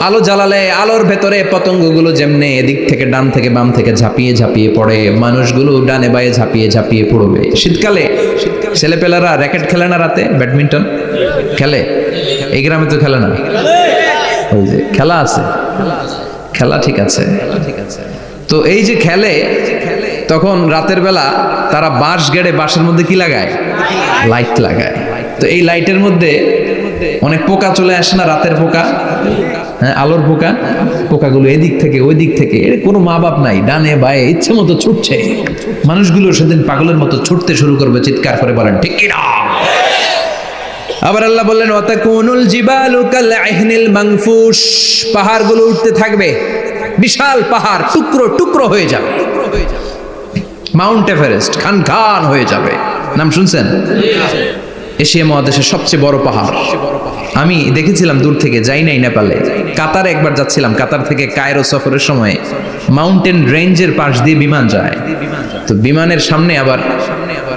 আলো জ্বালালে আলোর ভেতরে পতঙ্গগুলো যেমনে এদিক থেকে ডান থেকে বাম থেকে ঝাঁপিয়ে ঝাঁপিয়ে পড়ে, মানুষগুলো ডানে বায়ে ঝাঁপিয়ে ঝাঁপিয়ে পড়বে। শীতকালে ছেলেপেলারা র্যাকেট খেলে না, রাতে ব্যাডমিন্টন খেলে। এই গ্রামে তো খেলে না, ওই যে খেলা আছে, খেলা ঠিক আছে। তো এই যে খেলে, তখন রাতের বেলা তারা বাঁশ গেড়ে বাঁশের মধ্যে কি লাগায়? লাইট লাগায়। তো এই লাইটের মধ্যে অনেক পোকা চলে আসে না, রাতের পোকা, হ্যাঁ আলোর পোকা। পোকাগুলো এদিক থেকে ওই দিক থেকে, এর কোনো মা বাপ নাই, ডানে বায়ে ইচ্ছে মতো ছুটছে। মানুষগুলো সেদিন পাগলের মতো ছুটতে শুরু করবে, চিৎকার করে বলেন ঠিক কি না? আবার আল্লাহ বললেন ওয়াতাকুনুল জিবালু কাল ইহনিল মানফুশ, পাহাড়গুলো উঠতে থাকবে, বিশাল পাহাড় টুকরো টুকরো হয়ে যাবে। মাউন্ট এভারেস্ট খান খান হয়ে যাবে, নাম শুনছেন? এশিয়া মহাদেশের সবচেয়ে বড় পাহাড়। আমি দেখেছিলাম দূর থেকে, যাই নাই নেপালে। কাতারে একবার যাচ্ছিলাম, কাতার থেকে কায়রো সফরের সময় মাউন্টেন রেঞ্জের পাশ দিয়ে বিমান যায়। তো বিমানের সামনে আবার,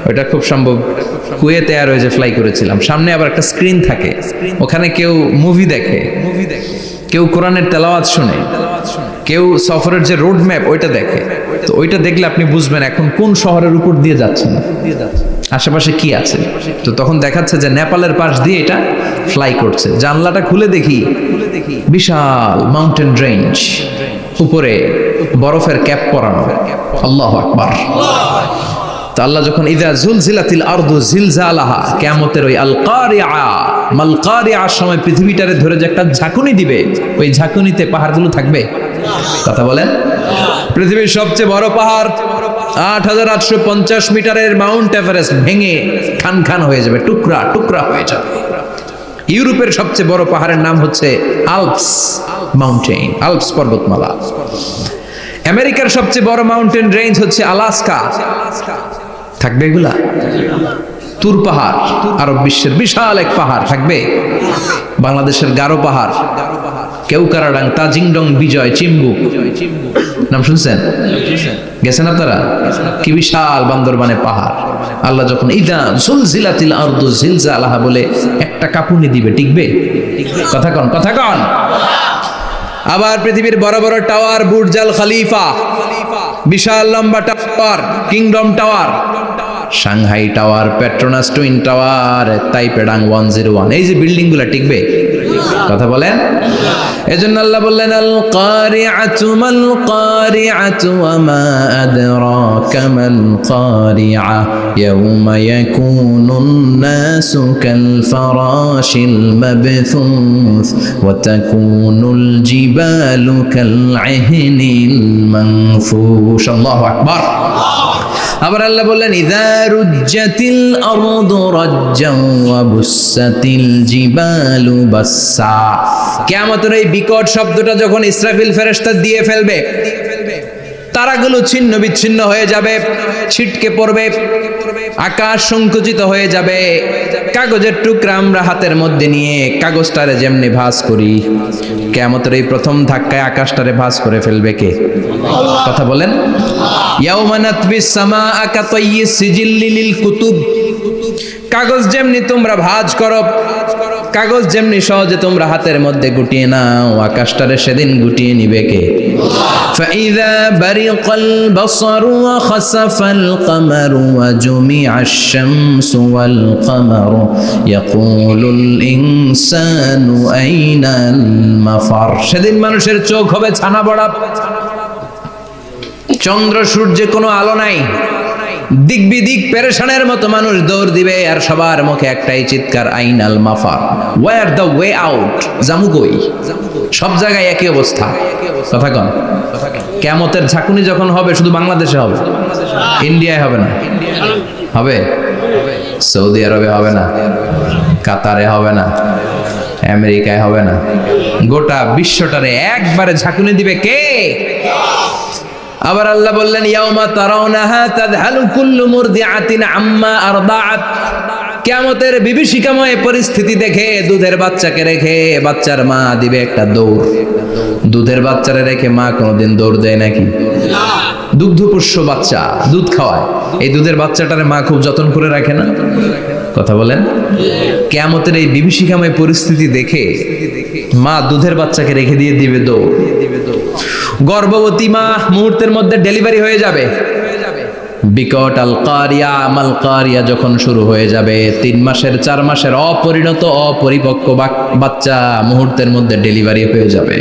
ওটা খুব সম্ভব কুয়েতে এয়ারওয়েজে ফ্লাই করেছিলাম, সামনে আবার একটা স্ক্রিন থাকে, ওখানে কেউ মুভি দেখে, কেউ কোরআনের তেলাওয়াত শুনে, কেউ সফরের যে রোড ম্যাপ ওইটা দেখে। তো ওইটা দেখলে আপনি বুঝবেন এখন কোন শহরের উপর দিয়ে যাচ্ছেন, আশেপাশে কি আছে। তো তখন দেখাচ্ছে যে নেপালের পাশ দিয়ে এটা ফ্লাই করছে। জানলাটা খুলে দেখি বিশাল মাউন্টেন রেঞ্জ, উপরে বরফের ক্যাপ পরানো। আল্লাহু আকবার। তো আল্লাহ যখন ইযা জুলজিলাতিল আরদু জিলজালাহা, কিয়ামতের ওই আল কারিআ মাল কারিআর সময় পৃথিবীটারে ধরে যে একটা ঝাঁকুনি দিবে, ওই ঝাঁকুনিতে পাহাড়গুলো থাকবে। কথা বলেন। পৃথিবীর সবচেয়ে বড় পাহাড় ৮৮৫০ মিটারের মাউন্ট এভারেস্ট ভেঙে খান খান হয়ে যাবে, টুকরা টুকরা হয়ে যাবে। ইউরোপের সবচেয়ে বড় পাহাড়ের নাম হচ্ছে আল্পস মাউন্টেন, আল্পস পর্বতমালা। আমেরিকার সবচেয়ে বড় মাউন্টেন রেঞ্জ হচ্ছে আলাস্কা, থাকবে এগুলা? তুর পাহাড় আরব বিশ্বের বিশাল এক পাহাড় থাকবে। বাংলাদেশের গারো পাহাড়, কেউকারাডাং, তাজিংডং, বিজয়, চিম্বুক, নাম শুনছেন? গেছেন আপনারা? কি বিশাল বান্দরবানে পাহাড়। আল্লাহ যখন ইদা জুলজিলাতিল আরদু জিলজালাহা বলে একটা কাঁপুনি দিবে, টিকবে? কথা কন, কথা কন। আবার পৃথিবীর বড় বড় টাওয়ার, বুর্জ আল খলিফা, বিশাল লম্বা tower, kingdom tower, Shanghai tower, Petronas twin tower, তাইপেডাং 101, এই যে বিল্ডিং গুলা টিকবে? কথা বলেন। এজন্য আল্লাহ বললেন আল কারিআতু মাল কারিআতু ওয়া মা আদরাকা মাল কারিআ ইয়াউমা ইয়াকুনুন নাসু কাল ফারাশিল মাবথুস ওয়া তাকুনুল জিবালু কাল ইহনিল মানফুশ। আল্লাহু আকবার। আবার আল্লাহ বললেন ইযা রুজ্জাতিল আরদু রাজ্জান ওয়া বুসাতিল জিবালু বাসসা। কিয়ামতের এই বিকট শব্দটা যখন ইসরাফিল ফেরেশতা দিয়ে ফেলবে, তারাগুলো ছিন্ন বিচ্ছিন্ন হয়ে যাবে, ছিটকে পড়বে, আকাশ সংকুচিত হয়ে যাবে। কাগজের টুকরা আমরা হাতের মধ্যে নিয়ে কাগজটারে যেমনি ভাঁজ করি, কিয়ামতের এই প্রথম ধাক্কায় আকাশটারে ভাঁজ করে ফেলবে কে? কথা বলেন। ইয়াউমা নাতবিস সামাআ কাতাইয়িস সিজিল্লি লিল কুতুব। কাগজ যেমনি তোমরা ভাঁজ করো, কাগজ যেমনি সহজে তোমরা হাতের মধ্যে গুটিয়ে নাও, আকাশটারে সেদিন গুটিয়ে নিবে কে? ফাইযা বারিকাল বাসারু ওয়া খাসাফাল কামারু ওয়া জুমিআশ শামসু ওয়াল কামারু ইয়াকুলুল ইনসানু আইনাল মাফার। সেদিন মানুষের চোখ হবে ছানা বড়া, চন্দ্র সূর্যে কোনো আলো নাই, দিক বিদিক পেরেশানের মতো মানুষ দৌড় দিবে, আর সবার মুখে একটাই চিৎকার আইনাল মাফার, ওয়্যার দ্য ওয়ে আউট, জামু কই? সব জায়গায় একই অবস্থা। কথা কন। কিয়ামতের ঝাঁকুনি যখন হবে শুধু বাংলাদেশে হবে, ইন্ডিয়ায় হবে না। হবে? সৌদি আরবে হবে না, কাতারে হবে না, আমেরিকায় হবে না, গোটা বিশ্বটারে একবারে ঝাঁকুনি দিবে কে? আবার আল্লাহ বললেন ইয়াউমা তারাউনাহা তাযহালু কুল্লু মুরদিআতিন আম্মা আরদাআত। কিয়ামতের বিভীষিকাময় পরিস্থিতি দেখে দুধের বাচ্চাকে রেখে বাচ্চার মা দিবে একটা দৌড়। দুধের বাচ্চারে রেখে মা কোনোদিন দৌড় দেয় নাকি? দুগ্ধপোষ্য বাচ্চা, দুধ খাওয়ায়, এই দুধের বাচ্চাটারে মা খুব যত্ন করে রাখে না? কথা বলেন। কিয়ামতের এই বিভীষিকাময় পরিস্থিতি দেখে মা দুধের বাচ্চাকে রেখে দিয়ে দিবে দৌড়। গর্ভবতী মা মুহূর্তের মধ্যে ডেলিভারি হয়ে যাবে। বিকট আল কারিয়া মাল কারিয়া যখন শুরু হয়ে যাবে, 3 মাসের 4 মাসের অপরিণত অপরিপক্ক বাচ্চা মুহূর্তের মধ্যে ডেলিভারি হয়ে যাবে।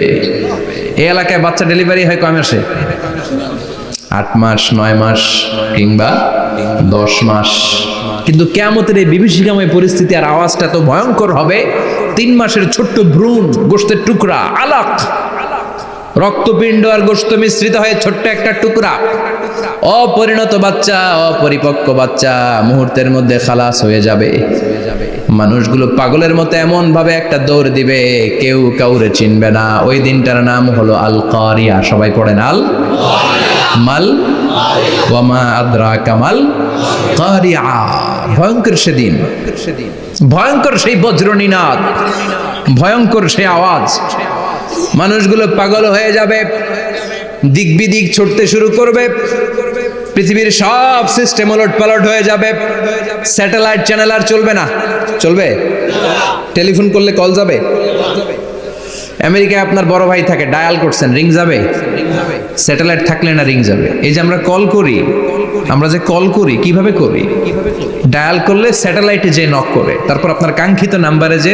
এই এলাকায় বাচ্চা ডেলিভারি হয় কয় মাসে? 8 মাস, 9 মাস কিংবা 10 মাস। কিন্তু কিয়ামতের এই বিভীষিকাময় পরিস্থিতি আর আওয়াজটা তো ভয়ঙ্কর হবে। 3 মাসের ছোট্ট ভ্রূণ, গোশতের টুকরা, আলাক, রক্তপিণ্ড আর গোশত মিশ্রিত হয়ে ছোট্ট একটা টুকরা, অপরিণত বাচ্চা, অপরিপক্ক বাচ্চা মুহূর্তের মধ্যে খালাস হয়ে যাবে। মানুষগুলো পাগলের মতো এমন ভাবে একটা দৌড় দিবে, কেউ কাউরে চিনবে না। ওই দিনটার নাম হলো আল কারিয়া। সবাই পড়েন আল মাল ওয়ামা আদরাকা মাল কারিয়া। ভয়ঙ্কর সেদিন, ভয়ঙ্কর সেই বজ্রনিনাদ, ভয়ঙ্কর সেই আওয়াজ। মানুষগুলো পাগল হয়ে যাবে, দিক বিদিক ছুটতে শুরু করবে। পৃথিবীর সব সিস্টেম ওলট পালট হয়ে যাবে। স্যাটেলাইট চ্যানেল আর চলবে না। চলবে? টেলিফোন করলে কল যাবে? আমেরিকায় আপনার বড় ভাই থাকে, ডায়াল করছেন, রিং যাবে? স্যাটেলাইট থাকলে না রিং যাবে? এই যে আমরা কল করি, আমরা যে কল করি কিভাবে করি? ডায়াল করলে স্যাটেলাইটে যে নক করে, তারপর আপনার কাঙ্ক্ষিত নাম্বারে যে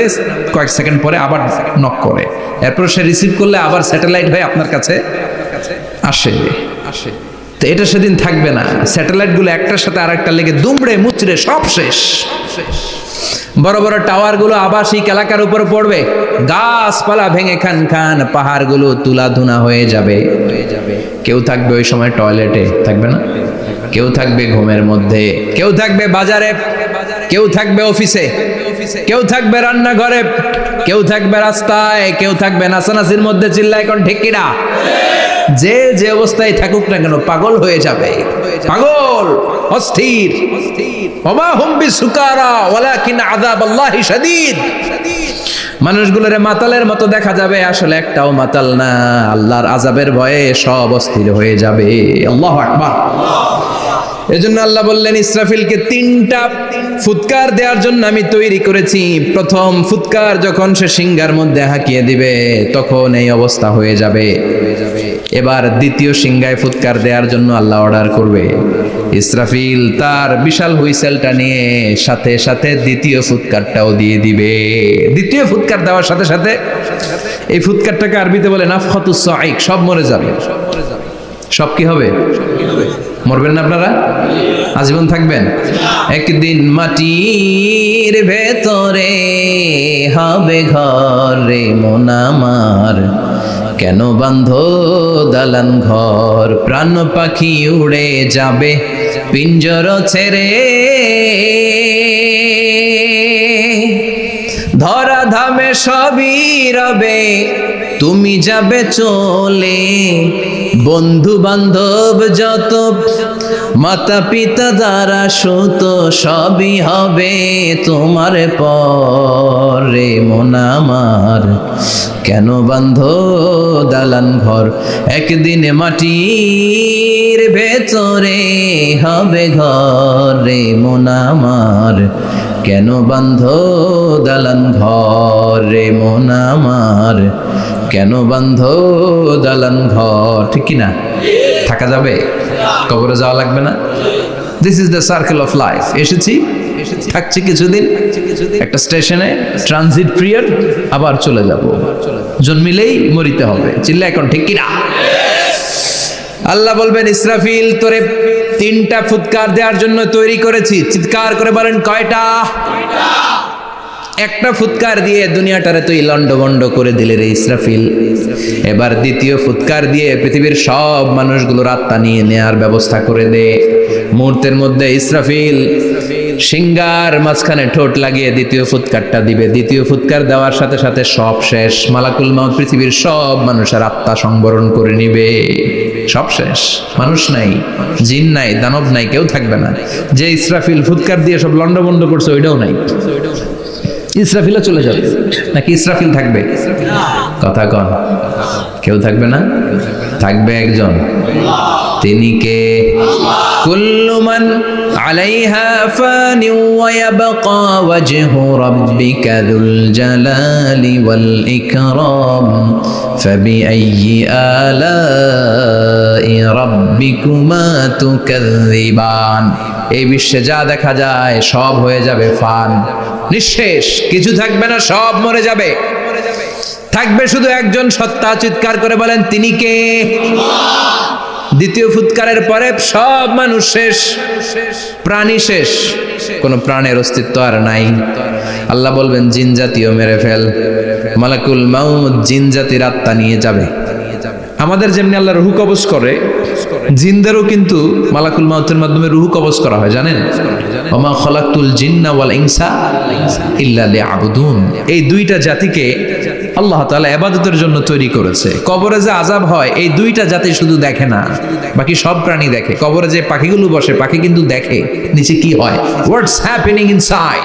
কয়েক সেকেন্ড পরে আবার নক করে, এরপর সে রিসিভ করলে আবার স্যাটেলাইট হয়ে আপনার কাছে আসে। তো এটা সেদিন থাকবে না। স্যাটেলাইটগুলো একটার সাথে আরেকটা লেগে দুমড়ে মুচড়ে সব শেষ। বড় বড় টাওয়ারগুলো আবাসিক এলাকার উপর পড়বে, গাছপালা ভেঙে খান খান, পাহাড়গুলো তুলাধুনা হয়ে যাবে। কেউ থাকবে ওই সময় টয়লেটে, থাকবে না? কেউ থাকবে ঘুমের মধ্যে, কেউ থাকবে বাজারে, কেউ থাকবে অফিসে, কেউ থাকবে রান্নাঘরে, কেউ থাকবে রাস্তায়, কেউ থাকবে নাচানাচির মধ্যে। চিল্লায় কোন ঠিক কিনা? যে যে অবস্থায় থাকুক না কেন পাগল হয়ে যাবে, পাগল, অস্থির। ওমা হুম বিসুকারা ওয়ালাকিন আযাবাল্লাহি শাদীদ। মানুষগুলোরে মাতালের মতো দেখা যাবে, আসলে একটাও মাতাল না। আল্লাহর আযাবের ভয়ে সব অস্থির হয়ে যাবে। আল্লাহু আকবার। এজন্য আল্লাহ বললেন, ইসরাফিলকে 3টা ফুৎকার দেওয়ার জন্য আমি তৈরি করেছি। প্রথম ফুৎকার যখন সে সিংহার মধ্যে হাঁকিয়ে দিবে, তখন এই অবস্থা হয়ে যাবে। এবার দ্বিতীয় সিংহায় ফুৎকার দেওয়ার জন্য আল্লাহ অর্ডার করবে। ইসরাফিল তার বিশাল হুইসেলটা নিয়ে সাথে সাথে দ্বিতীয় ফুৎকারটাও দিয়ে দিবে। দ্বিতীয় ফুৎকার দেওয়ার সাথে সাথে এই ফুৎকারটাকে আরবিতে বলে নাফখাতুস সাঈক। সব মরে যাবে। সব কি হবে? মরবেন না আপনারা? আজীবন থাকবেন? একদিন মাটির ভেতরে হবে ঘর রে মন আমার, কেন বাঁধো দালান ঘর, প্রাণ পাখি উড়ে যাবে পিঞ্জর ছেড়ে, ধরা ধামে সবই রবে তুমি যাবে চলে, বন্ধু বান্ধব যত মাতা পিতা দ্বারা সুত সবই হবে তোমার পরে মন আমার, কেন বাঁধো দালান ঘর, একদিন মাটির ভেতরে হবে ঘর রে মন আমার, কেন বাঁধো দালান ঘর রে মন আমার, কেন বাঁধো দালান ঘর। ঠিক কিনা? থাকা যাবে? কবরে যাওয়া লাগবে না? This is the circle of life. এসেছি, থাকছি কিছুদিন, একটা স্টেশনে ট্রানজিট পিরিয়ড, আবার চলে যাব। জন্মিলেই মরিতে হবে। চিল্লা এখন ঠিক কিনা? আল্লাহ বলবেন, ইসরাফিল তোরে 3টা ফুৎকার দেওয়ার জন্য তৈরি করেছি। চিৎকার করে বলেন, কয়টা? একটা ফুৎকার দিয়ে দুনিয়াটারে তুই লন্ডভন্ড করে দিলে রে ইসরাফিল। এবার দ্বিতীয় ফুৎকার দিয়ে পৃথিবীর সব মানুষগুলোর আত্মা নিয়ে নেয়ার ব্যবস্থা করে দে। মুহূর্তের মধ্যে ইসরাফিল সিংহার মাঝখানে ঠোঁট লাগিয়ে দ্বিতীয় ফুৎকারটা দিবে। দ্বিতীয় ফুৎকার দেওয়ার সাথে সাথে সব শেষ। মালাকুল মাউত পৃথিবীর সব মানুষের আত্মা সংবরণ করে নিবে। সব শেষ। মানুষ নাই, জিন নাই, দানব নাই, কেউ থাকবে না। যে ইসরাফিল ফুৎকার দিয়ে সব লন্ডভন্ড করছে ওইটাও নাই। ইসরাফিলও চলে যাবে নাকি ইসরাফিল থাকবে? কথা কন। কেউ থাকবে না? থাকবে একজন। তিনি কে? কুল্লু মান عليها فان ويبقى وجه ربك ذو الجلال والإكرام فبأي آلاء ربكما تكذبان এই বিশ্বে যা দেখা যায় সব হয়ে যাবে ফান, নিঃশেষ, কিছু থাকবে না, সব মরে যাবে। থাকবে শুধু একজন সত্তা, চিৎকার করে বলেন তিনি কে? দ্বিতীয় ফুৎকারের পরে সব মানুষ শেষ, প্রাণী শেষ, কোনো প্রাণের অস্তিত্ব আর নাই। আল্লাহ বলবেন জিন জাতিও মেরে ফেল। মালাকুল মাউত জিন জাতির আত্মা নিয়ে যাবে। আমাদের যেমনি আল্লাহ রুহু কবজ করে, জিনদেরও কিন্তু মালাকুল মাউতের মাধ্যমে রুহু কবজ করা হয়, জানেন? ওমা খলাকতুল জিন্না ওয়াল ইনসা ইল্লা লিয়াবুদুন। এই দুইটা জাতিকে আল্লাহ তাআলা ইবাদতের জন্য তৈরি করেছে। কবরে যে আযাব হয় এই দুইটা জাতি শুধু দেখে না, বাকি সব প্রাণী দেখে। কবরে যে পাখিগুলো বসে, পাখি কিন্তু দেখে নিচে কি হয়, হোয়াটস হ্যাপেনিং ইনসাইড,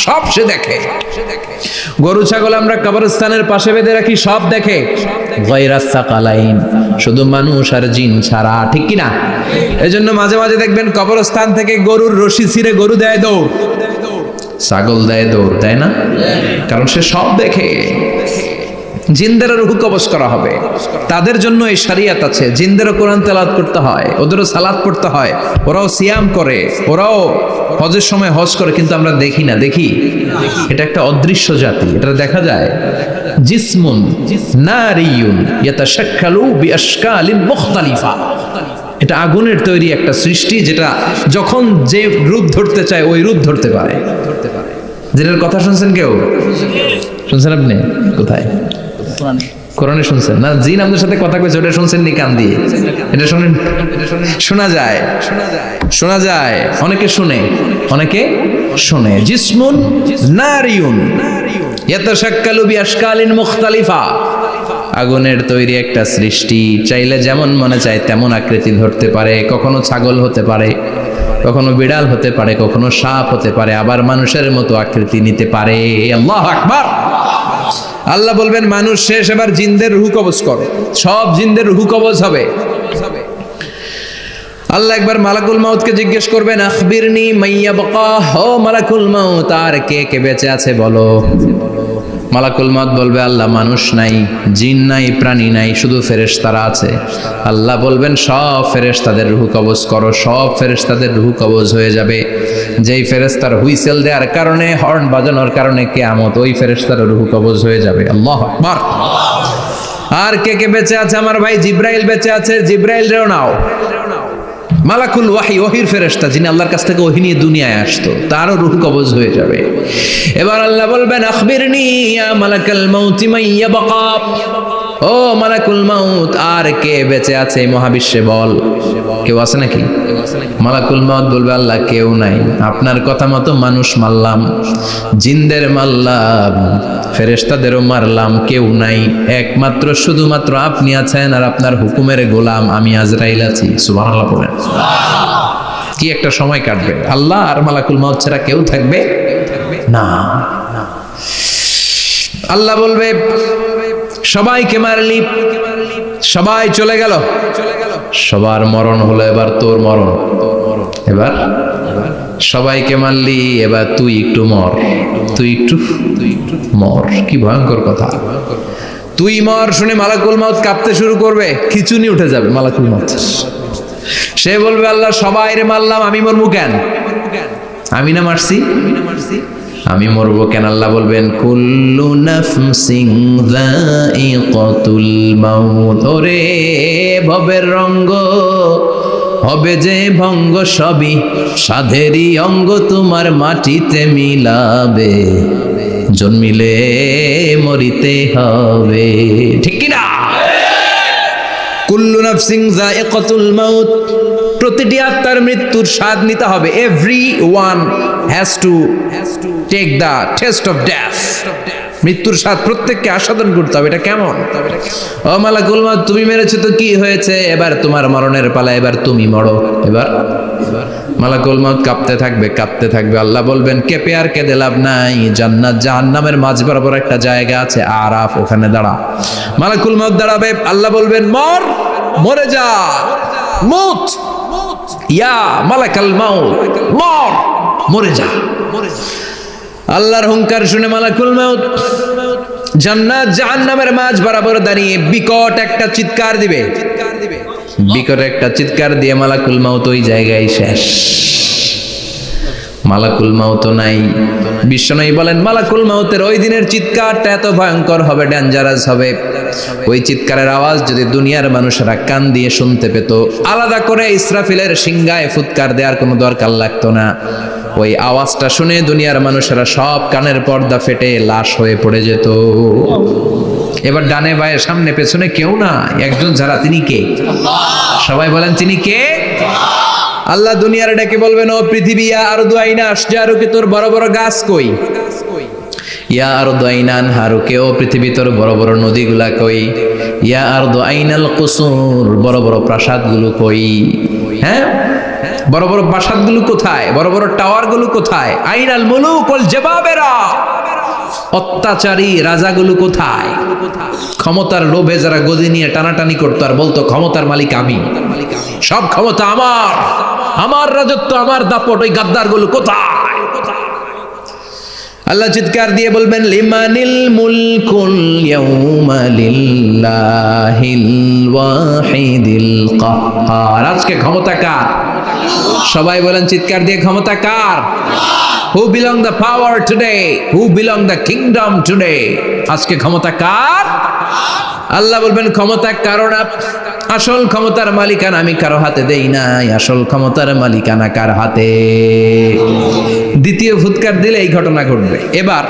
সব সে দেখে। গরু ছাগল আমরা কবরস্থানের পাশে বেঁধে রাখি, সব দেখে। গায়রাস সাকালাইন, শুধু মানুষ আর জিন ছাড়া, ঠিক কি না? এজন্য মাঝে মাঝে দেখবেন কবরস্থান থেকে গরুর রশি ছিঁড়ে গরু দেয় দৌড়, ছাগল দেয় দৌড়, দেয় না? কারণ সে সব দেখে। জিনদের রূহ কবজ করা হবে, তাদের জন্য এই শরিয়ত আছে। জিনদেরও কোরআন তেলাওয়াত করতে হয়, ওদেরও সালাত পড়তে হয়, ওরাও সিয়াম করে, ওরাও হজের সময় হজ করে, কিন্তু আমরা দেখি না। দেখি? এটা একটা অদৃশ্য জাতি, এটা দেখা যায়। জিসমুন নারিয়ুন ইয়াতাশাক্কালু বিআশকালিন মুখতালিফা, এটা আগুনের তৈরি একটা সৃষ্টি, যেটা যখন যে রূপ ধরতে চায় ওই রূপ ধরতে পারে। যেটার কথা শুনছেন কেউ? শুনছেন আপনি? কোথায়? কোরআনে শুনছেন না? জিন আমাদের সাথে কথা কইছে, ওটা শুনছেন নি কান দিয়ে? এটা শুনেন, শোনা যায়, শোনা যায়। অনেকে শুনে, অনেকে শুনে। জিসমুন নারিয়ুন ইয়াতাশাক্কালু বিআশকালিন মুখতালিফা, আগুনের তৈরি একটা সৃষ্টি, চাইলে যেমন মনে চায় তেমন আকৃতি ধরতে পারে। কখনো ছাগল হতে পারে, কখনো বিড়াল হতে পারে, কখনো সাপ হতে পারে, আবার মানুষের মতো আকৃতি নিতে পারে। আল্লাহু আকবার। আল্লাহ বলবেন মানুষ শেষ, এবার জিনদের রূহ কবজ করো। সব জিনদের রূহ কবজ হবে। আল্লাহ একবার মালাকুল মাউতকে জিজ্ঞেস করবেন, আখবিরনি মাইয়াবকা, ও মালাকুল মাউত, আর কে কে বেঁচে আছে বলো। মালাকুল মাউত বলবে, আল্লাহ মানুষ নাই, জিন নাই, প্রাণী নাই, শুধু ফেরেশতারা আছে। আল্লাহ বলবেন সব ফেরেশতাদের রূহ কবজ করো। সব ফেরেশতাদের রূহ কবজ হয়ে যাবে। যেই ফেরেশতার হুইসেল দেওয়ার কারণে, হর্ন বাজানোর কারণে কিয়ামত, ওই ফেরেশতার রূহ কবজ হয়ে যাবে। আল্লাহু আকবার। আর কে কে বেঁচে আছে? আমার ভাই জিব্রাইল বেঁচে আছে, জিব্রাইল রেও নাও। মালাকুল ওয়াহি, ওহির ফেরেশতা, যিনি আল্লাহর কাছ থেকে ওহী নিয়ে দুনিয়ায় আসতো, তারও রূহ কবজ হয়ে যাবে। এবার আল্লাহ বলবেন, আখবিরনি ইয়া মালাকাল মাউতি মাইয়াবকা, ও মালাকুল মাউত, আর কে বেঁচে আছে এই মহাবিশ্বে বল। কেউ আছে নাকি? মালাকুল মাউত বলবে, আল্লাহ কেউ নাই। আপনার কথা মতো মানুষ মারলাম, জিনদের মারলাম, ফেরেশতাদেরও মারলাম, কেউ নাই। একমাত্র শুধুমাত্র আপনি আছেন, আর আপনার হুকুমের গোলাম আমি আজরাইল আছি। সুবহানাল্লাহ বলেন। কি একটা সময় কাটবে, আল্লাহ আর মালাকুল মাউত ছাড়া কেউ থাকবে না। আল্লাহ বলবে, সবাইকে মারলি, সবাই চলে গেল, সবার মরণ হলো, এবার তোর মরণ। এবার সবাইকে মারলি, এবার তুই একটু মর, তুই একটু মর। কি ভয়ঙ্কর কথা। তুই মর শুনে মালাকুল মাউত কাঁপতে শুরু করবে, খিচুনি উঠে যাবে মালাকুল মাউত। সে বলবে, আল্লাহ সবাই রে মারলাম, আমি মরবো কেন? আমি না মারছি, আমি মরবো কেন? আল্লাহ বলবেন, কুল্লু নাফসিন যায়িকাতুল মাউত, ওরে ভবের রঙ্গ হবে যে ভঙ্গ, সবই সাধেরই অঙ্গ, তোমার মাটিতে মিলাবে, জন্মিলে মরিতে হবে। ঠিক কি না? কুল্লু নাফসিন যায়িকাতুল মাউত, প্রতিটি আত্মার মৃত্যুর স্বাদ নিতে হবে। Every one has to take the taste of death. মৃত্যুর স্বাদ প্রত্যেককে আস্বাদন করতে হবে। এটা কেমন? ও মালাকুল মাউত, তুমি মেরেছো তো কি হয়েছে, এবার তোমার মরণের পালা, এবার তুমি মরো। এবার মালাকুল মাউত কাঁপতে থাকবে, কাঁপতে থাকবে। আল্লাহ বলবেন, কেঁপে আর কেঁদে লাভ নাই, জান্নাত জাহান্নামের মাঝ বরাবর একটা জায়গা আছে, আরাফ, ওখানে দাঁড়া। মালাকুল মাউত দাঁড়াবে, আল্লাহ বলবেন, মর, মরে যা, মুত। ইয়া মালাকাল মাউত, মর, মরে যা। আল্লাহর হুঙ্কার শুনে মালাকুল মাউত জান্নাত জাহান্নামের মাঝ বরাবর দাঁড়িয়ে বিকট একটা চিৎকার দিবে। বিকট একটা চিৎকার দিয়ে মালাকুল মাউত ওই জায়গায় শেষ। মালাকুল মাউত নাই। বিশ্বনবী বলেন মালাকুল মাউতের ওই দিনের চিৎকারটা এত ভয়ঙ্কর হবে, ডেঞ্জারাস হবে, ওই চিৎকারের আওয়াজ যদি দুনিয়ার মানুষেরা কান দিয়ে শুনতে পেত, আলাদা করে ইসরাফিলের সিংহায় ফুৎকার দেওয়ার কোনো দরকার লাগতো না। ওই আওয়াজটা শুনে দুনিয়ার মানুষেরা সব কানের পর্দা ফেটে লাশ হয়ে পড়ে যেত। এবার ডানে বায়ে সামনে পেছনে কেউ না, একজন যারা, তিনি কে? সবাই বলেন তিনি কে? আল্লাহ দুনিয়ার ডেকে বলবেন, ও পৃথিবী, ইয়া আরদু আইনা আশজারুকি, তোর বড় বড় গাছ কই? ইয়া আরদু আইনা আনহারুকি, ও পৃথিবী তোর বড় বড় নদীগুলা কই? ইয়া আরদু আইনাল কুসুর, বড় বড় প্রাসাদগুলো কই? হ্যাঁ, বড় বড় প্রাসাদগুলো কোথায়? বড় বড় টাওয়ারগুলো কোথায়? আইনাল মুলুক ওয়াল জাবাবেরা, অত্যাচারী রাজাগুলো কোথায়? ক্ষমতার লোভে যারা গদি নিয়ে টানাটানি করতো আর বলতো ক্ষমতার মালিক আমি, সব ক্ষমতা আমার, আমার রাজত্ব, আমার দাপট, ওই গাদ্দারগুলো কোথায়? আল্লাহ চিৎকার দিয়ে বলবেন, লিমানিল মুলকুল ইয়াউমা লিল্লাহিল ওয়াহিদিল কাহ্হার, আজকে ক্ষমতা কার? সবাই বলেন চিৎকার দিয়ে, ক্ষমতা কার? Who belong the power today? Who belong the kingdom today? আজকে ক্ষমতা কার? আল্লাহ বলবেন ক্ষমতা কারো না, আসল ক্ষমতার মালিকানা আমি কারো হাতে দেই নাই, আসল ক্ষমতার মালিকানা কার হাতে? দ্বিতীয় ফুৎকার দিলে এই ঘটনা ঘটবে। এবার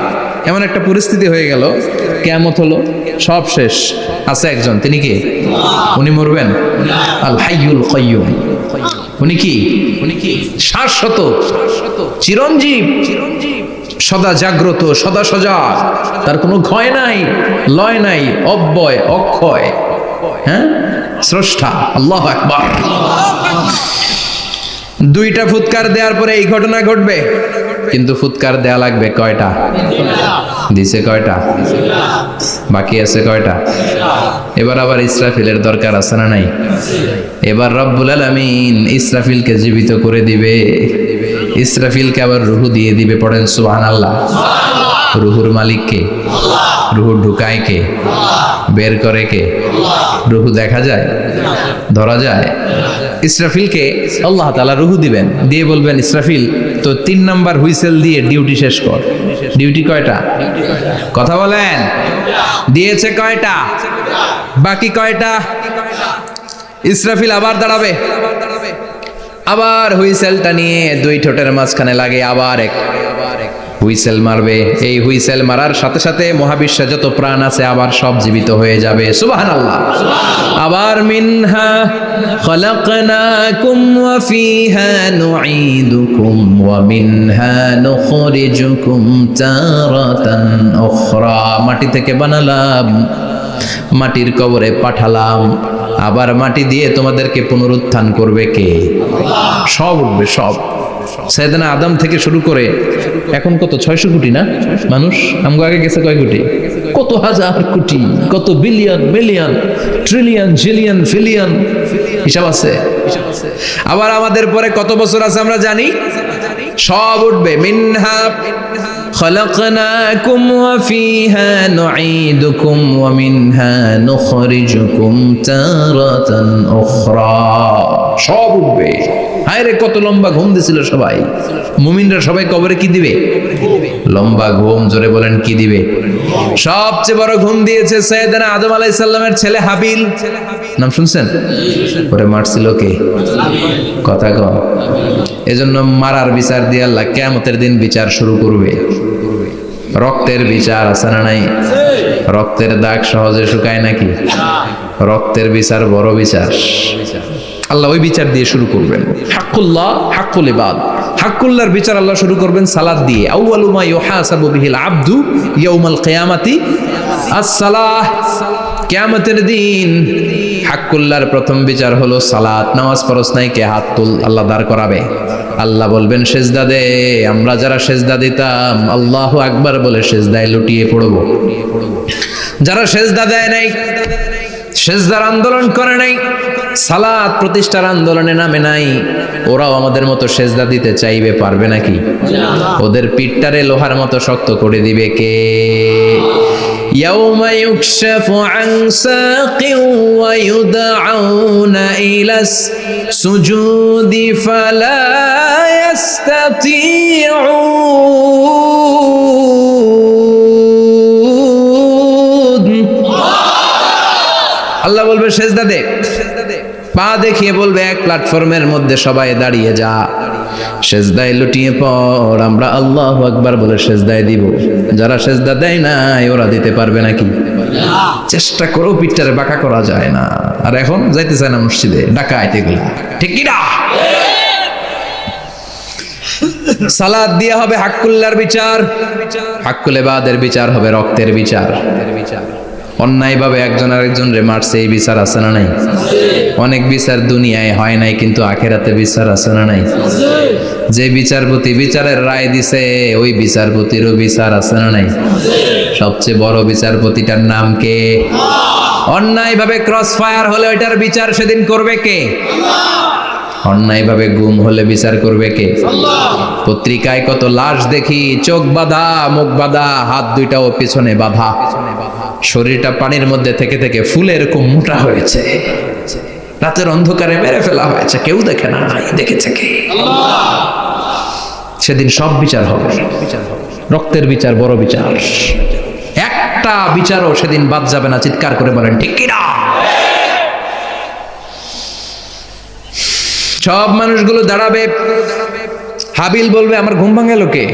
এমন একটা পরিস্থিতি হয়ে গেল, কিয়ামত হলো, সব শেষ, আছে একজন, তিনি কি? উনি মরবেন, আল হাইয়ুল কাইয়ুম। উনি কি? শাশ্বত, চিরঞ্জীব, সদা জাগ্রত, সদা সজাগ, তার কোনো ক্ষয় নাই, লয় নাই, অব্যয়, অক্ষয়, হ্যাঁ, স্রষ্টা। আল্লাহু আকবার। দুইটা ফুৎকার দেওয়ার পরে এই ঘটনা ঘটবে, কিন্তু ফুৎকার দেয়া লাগবে কয়টা? দিছে কয়টা? বাকি আছে কয়টা? এবার আবার ইসরাফিলের দরকার আছে না নাই? এবার রব্বুল আলামিন ইসরাফিলকে জীবিত করে দিবে, ইসরাফিলকে আবার রূহ দিয়ে দিবে। পড়েন সুবহানাল্লাহ। রূহুর মালিক কে? রূহ ঢুকায় কে? বের করে কে? রূহ দেখা যায়, ধরা যায়? ইসরাফিলকে আল্লাহ তাআলা রূহ দিবেন, দিয়ে বলবেন ইসরাফিল তো 3 নাম্বার হুইসেল দিয়ে ডিউটি শেষ কর। ডিউটি কয়টা? কথা বলেন, দিয়েছে কয়টা? বাকি কয়টা? ইসরাফিল আবার দাঁড়াবে, আবার হুইসেলটা নিয়ে দুই ঠোঁটের মাঝখানে লাগে, আবার এক হুইসেল মারবে। এই হুইসেল মারার সাথে সাথে মহাবিশ্বে যত প্রাণ আছে আবার সব জীবিত হয়ে যাবে। সুবহানাল্লাহ। আবার মিনহা খালাকনাকুম ওয়া ফিহা নুঈদুকুম ওয়া মিনহা নুখরিজুকুম তারাতান উখরা, মাটি থেকে বানালাম, মাটির কবরে পাঠালাম, আবার মাটি দিয়ে তোমাদেরকে পুনরুত্থান করবে কে? সব উঠবে, সব। সাইয়েদনা আদম থেকে শুরু করে এখন কত 600 কোটি না মানুষ, আমগো আগে গেছে কয় কোটি? কত হাজার কোটি, কত billion, million, trillion, zillion, pillion, হিসাব আছে। আবার আমাদের পরে কত বছর আছে আমরা জানি? সব উঠবে। মিনহা খালাকনাকুম ওয়া ফিহা নুঈদুকুম ওয়া মিনহা নুখরিজুকুম তারাতান উখরা, সব উঠবে। হায়রে কত লম্বা ঘুম দিছিল সবাই। মুমিনরা সবাই কবরে কি দিবে? লম্বা ঘুম। জোরে বলেন কি দিবে? সবচেয়ে বড় ঘুম দিয়েছে সাইয়েদনা আদম আলাইহিস সালামের ছেলে হাবিল। নাম শুনছেন? ওরে মারছিল কে? কথা কম। এজন্য মারার বিচার দিয়ে আল্লাহ কিয়ামতের দিন বিচার শুরু করবে। রক্তের বিচার আছে না নাই? রক্তের দাগ সহজে শুকায় নাকি? রক্তের বিচার বড় বিচার। আল্লাহ ওই বিচার দিয়ে শুরু করবেন। হাক্কুল্লাহ, হাক্কুল ইবাদ, হাক্কুল্লাহর বিচার আল্লাহ শুরু করবেন সালাত দিয়ে। আউয়ালু মা ইউহাসাবু বিহিল আবদু ইয়াউমাল কিয়ামাতি আস-সালাহ। কিয়ামতের দিন হাক্কুল্লাহর প্রথম বিচার হলো সালাত। নামাজ পড়ছ নাই, কে? হাত তুল। আল্লাহ দাঁড় করাবে। আল্লাহ বলবেন সেজদা দে। আমরা যারা সেজদা দিতাম আল্লাহু আকবার বলে সেজদায় লুটিয়ে পড়ব। যারা সেজদা দেয় নাই সেজদার আন্দোলন করে নাই, সালাত প্রতিষ্ঠার আন্দোলনে নামে নাই। ওরাও আমাদের মতো সেজদা দিতে চাইবে, পারবে নাকি? ওদের পিঠটারে লোহার মতো শক্ত করে দিবে কে? يوم يكشف عن ساق ويدعون إلى السجود فلا يستطيعون। আল্লাহ বলবে সেজদা দে, পা দেখিয়ে বলবে এক প্ল্যাটফর্মের মধ্যে সবাই দাঁড়িয়ে যা, সেজদায় লুটিয়ে পড়। আমরা আল্লাহু আকবার বলে সেজদায় দিব। যারা সেজদা দেয় নাই ওরা দিতে পারবে নাকি? চেষ্টা করেও পিঠটারে বাঁকা করা যায় না। আর এখন যাইতে চায় না মসজিদে, ডাকাত এগুলা, ঠিক কি না? সালাত দিয়ে হবে হাক্কুল্লার বিচার, হাক্কুল ইবাদের বিচার হবে রক্তের বিচার। অন্যায়ভাবে একজন আরেকজন রে মারছে, এই বিচার আছে না নাই? অনেক বিচার দুনিয়ায় হয় নাই, কিন্তু আখেরাতে বিচার আছে না নাই? যে বিচারপতি বিচারের রায় দিছে ওই বিচারপতিরও বিচার আছে না নাই? সবচেয়ে বড় বিচারপতিটার নাম কে? অন্যায়ভাবে ক্রস ফায়ার হলে ওইটার বিচার সেদিন করবে কে? অন্যায়ভাবে গুম হলে বিচার করবে কে? পত্রিকায় কত লাশ দেখি, চোখ বাঁধা, মুখ বাঁধা, হাত দুইটাও পিছনে বাঁধা, শরীরটা পানির মধ্যে থেকে থেকে ফুলে এরকম মোটা হয়েছে, রাতের অন্ধকারে মেরে ফেলা হয়েছে, কেউ দেখে না, দেখেছে কে? সেদিন সব বিচার হবে, রক্তের বিচার, বড় বিচার। একটা বিচারও সেদিন বাদ যাবে না। চিৎকার করে বলেন ঠিক কিনা? সব মানুষগুলো দাঁড়াবে। হাবিল বলবে আমার ঘুম ভাঙাল কে?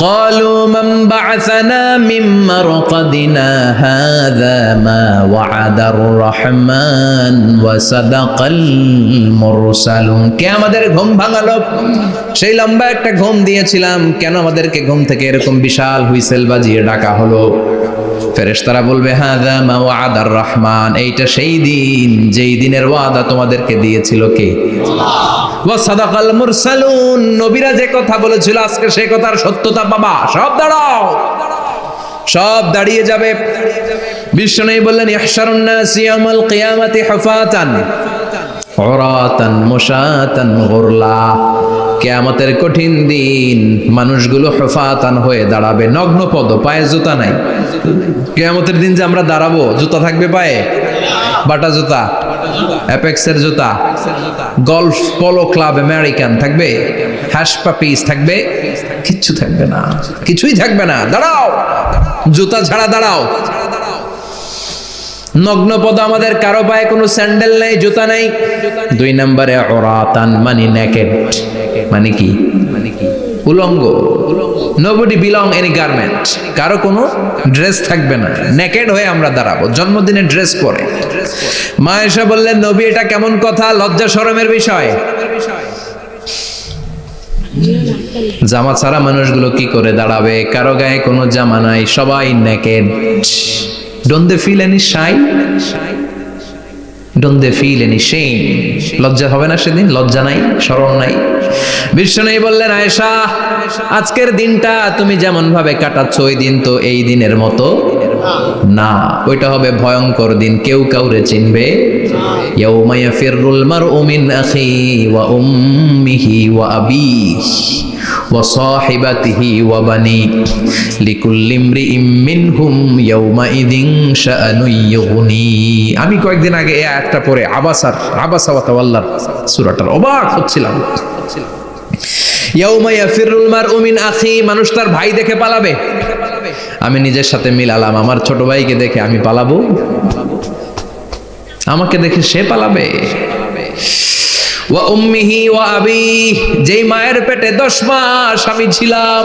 قالوا من بعثنا من مرقدنا هذا ما وعد الرحمن وصدق المرسلون। কে আমাদের ঘুম ভাঙালো? সেই লম্বা একটা ঘুম দিয়েছিলাম, কেন আমাদেরকে ঘুম থেকে এরকম বিশাল হুইসেল বাজিয়ে ডাকা হলো? ফেরেশতারা বলবে হাযা মা ওয়াদার রহমান, এইটা সেই দিন যেই দিনের ওয়াদা তোমাদেরকে দিয়েছিল কে? ওয়া সাদাকাল মুরসালুন, নবীরা যে কথা বলেছিল আজকে সেই কথার সত্যতা পাবা। সব দাঁড়াও, সব দাঁড়িয়ে যাবে। বিশ্বনবী বললেন ইহশারুন নাস ইয়াউমাল কিয়ামাতি হুফাতান উরাতান মুশাতান গুরলা। কিয়ামতের কঠিন দিন মানুষগুলো হুফাতান হয়ে দাঁড়াবে, নগ্ন পদ, পায়ে জুতা নাই। কিয়ামতের দিন যে আমরা দাঁড়াবো, জুতা থাকবে পায়ে? বাটা জুতা, অ্যাপেক্সের জুতা, গলফ পোলো ক্লাব আমেরিকান থাকবে, হ্যাশ পাপিস থাকবে? কিচ্ছু থাকবে না, কিছুই থাকবে না। দাঁড়াও, জুতা ছাড়া দাঁড়াও। নগ্ন পদ, আমাদের কারো পায়ে কোনো স্যান্ডেল নাই, জুতা নাই। 2 নম্বরে উরাতান মানে নেকেড, মানে কি? উলঙ্গ। নোবডি বিলং এনি গার্মেন্ট, কারো কোনো ড্রেস থাকবে না, নেকেড হয়ে আমরা দাঁড়াবো, জন্মদিনের ড্রেস পরে। মা এসে বললেন নবী এটা কেমন কথা, লজ্জা শরমের বিষয়। জামা ছাড়া মানুষগুলো কি করে দাঁড়াবে? কারো গায়ে কোনো জামা নাই, সবাই naked. Don't they feel any shy? Don't they feel any shame? লজ্জা হবে না সেদিন? লজ্জা নাই, শরম নাই। বিশ্বনবী বললেন আয়েশা আজকের দিনটা তুমি যেমন ভাবে কাটাচ্ছ ওই দিন তো এই দিনের মতো না, ওইটা হবে ভয়ঙ্কর দিন, কেউ কাউরে চিনবে। ইয়াউমা ইয়াফিরুল মারউ মিন আখি ওয়া উম্মিহি ওয়া আবিহি ওয়া সাহিবাতিহি ওয়া বানি লিকুল্লি ইমরিইম মিনহুম ইয়াউমাইযিন শাআনুন ইউগনি। আমি কয়েকদিন আগে এই আয়াতটা পড়ে আবাসা ওয়া তাওয়াল্লার সূরাটার অবাক হচ্ছিলাম। ইয়াউমা ইয়াফিরুল মারউ মিন আখি, মানুষ তার ভাই দেখে পালাবে। আমি নিজের সাথে মিলালাম, আমার ছোট ভাইকে দেখে আমি পালাবো? আমাকে দেখে সে পালাবে? ওয়া উম্মিহি ওয়া আবি, যেই মায়ের পেটে 10 মাস আমি ছিলাম,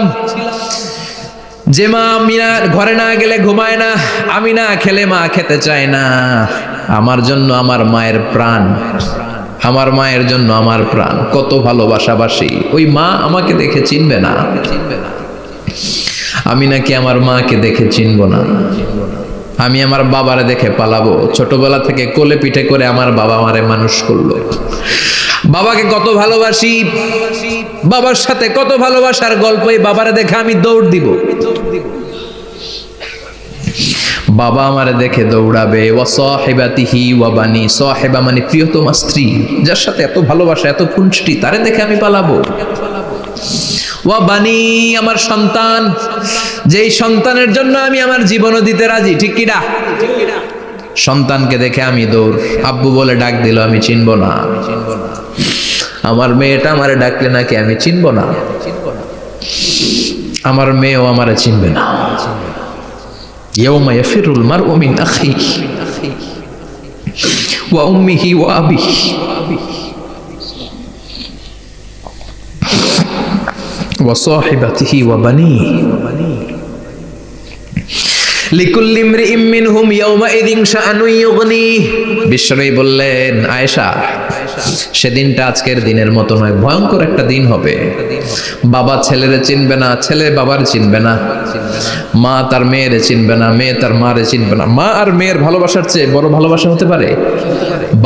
যে মা মিনা ঘরে না গেলে ঘুমায় না, আমি না খেলে মা খেতে চায় না, আমার জন্য আমার মায়ের প্রাণ, আমার মায়ের জন্য আমার প্রাণ, কত ভালোবাসাবাসী। ওই মা আমাকে দেখে চিনবে না, আমি নাকি আমার মাকে দেখে চিনব না। আমি আমার বাবারে দেখে পালাবো। ছোটবেলা থেকে কোলে পিঠে করে আমার বাবা আমারে মানুষ করলো, বাবাকে কত ভালোবাসি, বাবার সাথে কত ভালোবাসার গল্প, এই বাবারে দেখে আমি দৌড় দিব। বাবা আমারে দেখে দৌড়াবে, ওয়া সাহিবাতিহি ওয়া বানি, সাহিবা মানে প্রিয়তমা স্ত্রী, যার সাথে এত ভালোবাসা এত খুনসুটি, তারে দেখে আমি পালাবো। ওয়া বানি, আমার সন্তান, যেই সন্তানের জন্য আমি আমার জীবনও দিতে রাজি, ঠিক কি না? সন্তানকে দেখে আমি দৌড়, আব্বু বলে ডাক দিল আমি চিনব না, আমার মেয়েটা আমারে ডাকলে নাকি আমি চিনব না, আমার মেয়েও আমারে চিনবে না। ইয়াউমা ইয়াফিরুল মারউ মিন আখিহি ওয়া উম্মিহি ওয়া আবিহি ওয়া সাহিবাতিহি ওয়া বানিহি লিকুল্লি ইমরিইম মিনহুম ইয়াউমাইযিন শাআনুন ইউগনিহি। বিশ্বনবী বললেন, আয়েশা, সেদিনটা আজকের দিনের মতো নয়, ভয়ঙ্কর একটা দিন হবে। বাবা ছেলেরে চিনবে না, ছেলে বাবার চিনবে না, মা তার মেয়েরে চিনবে না, মেয়ে তার মারে চিনবে না। মা আর মেয়ের ভালোবাসার চেয়ে বড় ভালোবাসা হতে পারে?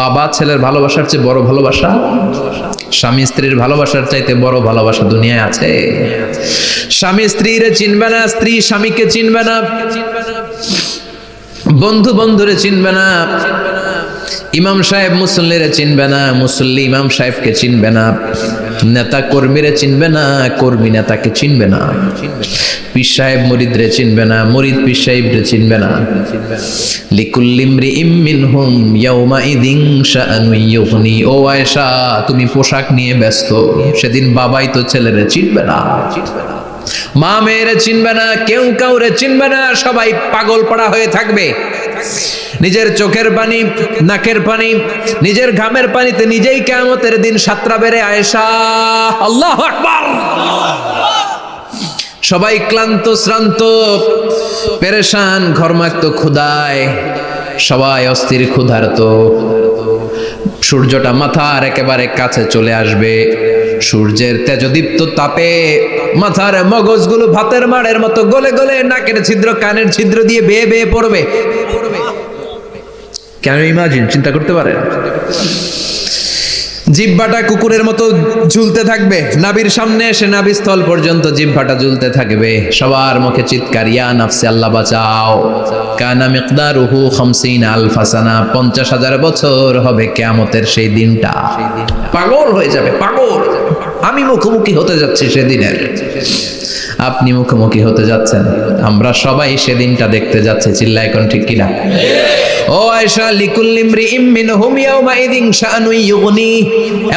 বাবা ছেলের ভালোবাসার চেয়ে বড় ভালোবাসা? স্বামী স্ত্রীর ভালোবাসার চাইতে বড় ভালোবাসা দুনিয়ায় আছে? স্বামী স্ত্রীরে চিনবে না, স্ত্রী স্বামীকে চিনবে না, বন্ধু বন্ধুরে চিনবে না, ইমাম সাহেব মুসল্লিরে চিনবে না, মুসল্লি ইমাম সাহেবকে চিনবে না, নেতা কর্মীরে চিনবে না, কর্মী নেতাকে চিনবে না, পীর সাহেব মুরিদরে চিনবে না, মুরিদ পীর সাহেবরে চিনবে না। লিকুল্লি ইমরিইম মিনহুম ইয়াউমাইযিন শাআনুন ইউগনি। ও আয়েশা, তুমি পোশাক নিয়ে ব্যস্ত, সেদিন বাবাই তো ছেলেরে চিনবে না, মা মেয়েরে চিনবে না, কেউ কাউরে চিনবে না, সবাই পাগল পড়া হয়ে থাকবে। নিজের চোখের পানি, নাকের পানি, নিজের ঘামের পানিতে নিজেই কিয়ামতের দিন সাতরা বেড়ে আয়েশা। আল্লাহু আকবার। সবাই ক্লান্ত শ্রান্ত পেরেশান, ঘর্মাক্ত ক্ষুধায়, সবাই অস্থির ক্ষুধার্ত। সূর্যটা মাথার একেবারে কাছে চলে আসবে, সূর্যের তেজদীপ্ত তাপে মাথার মগজগুলো ভাতের মাড়ের মতো গলে গলে নাকের ছিদ্র কানের ছিদ্র দিয়ে বেয়ে বেয়ে পড়বে। কেন ইমাজিন, চিন্তা করতে পারেন? জিহ্বাটা কুকুরের মতো ঝুলতে থাকবে, নাভির সামনে এসে নাভিস্থল পর্যন্ত জিহ্বাটা ঝুলতে থাকবে। সবার মুখে চিৎকার, ইয়া নাফসি আল্লাহ বাঁচাও। কানা মিকদারুহু 50 আলফা সানা, 50,000 বছর হবে কিয়ামতের সেই দিনটা। পাগল হয়ে যাবে, পাগল। আমি মুখোমুখি হতে যাচ্ছি সেদিনের, আপনি মুখোমুখি হতে যাচ্ছেন, আমরা সবাই সেদিনটা দেখতে যাচ্ছি। চিল্লা এখন ঠিক কিনা? ও আয়েশা, লিকুল্লি ইমরিইম মিনহুম ইয়াউমাইযিন শাআনুন ইউগনি।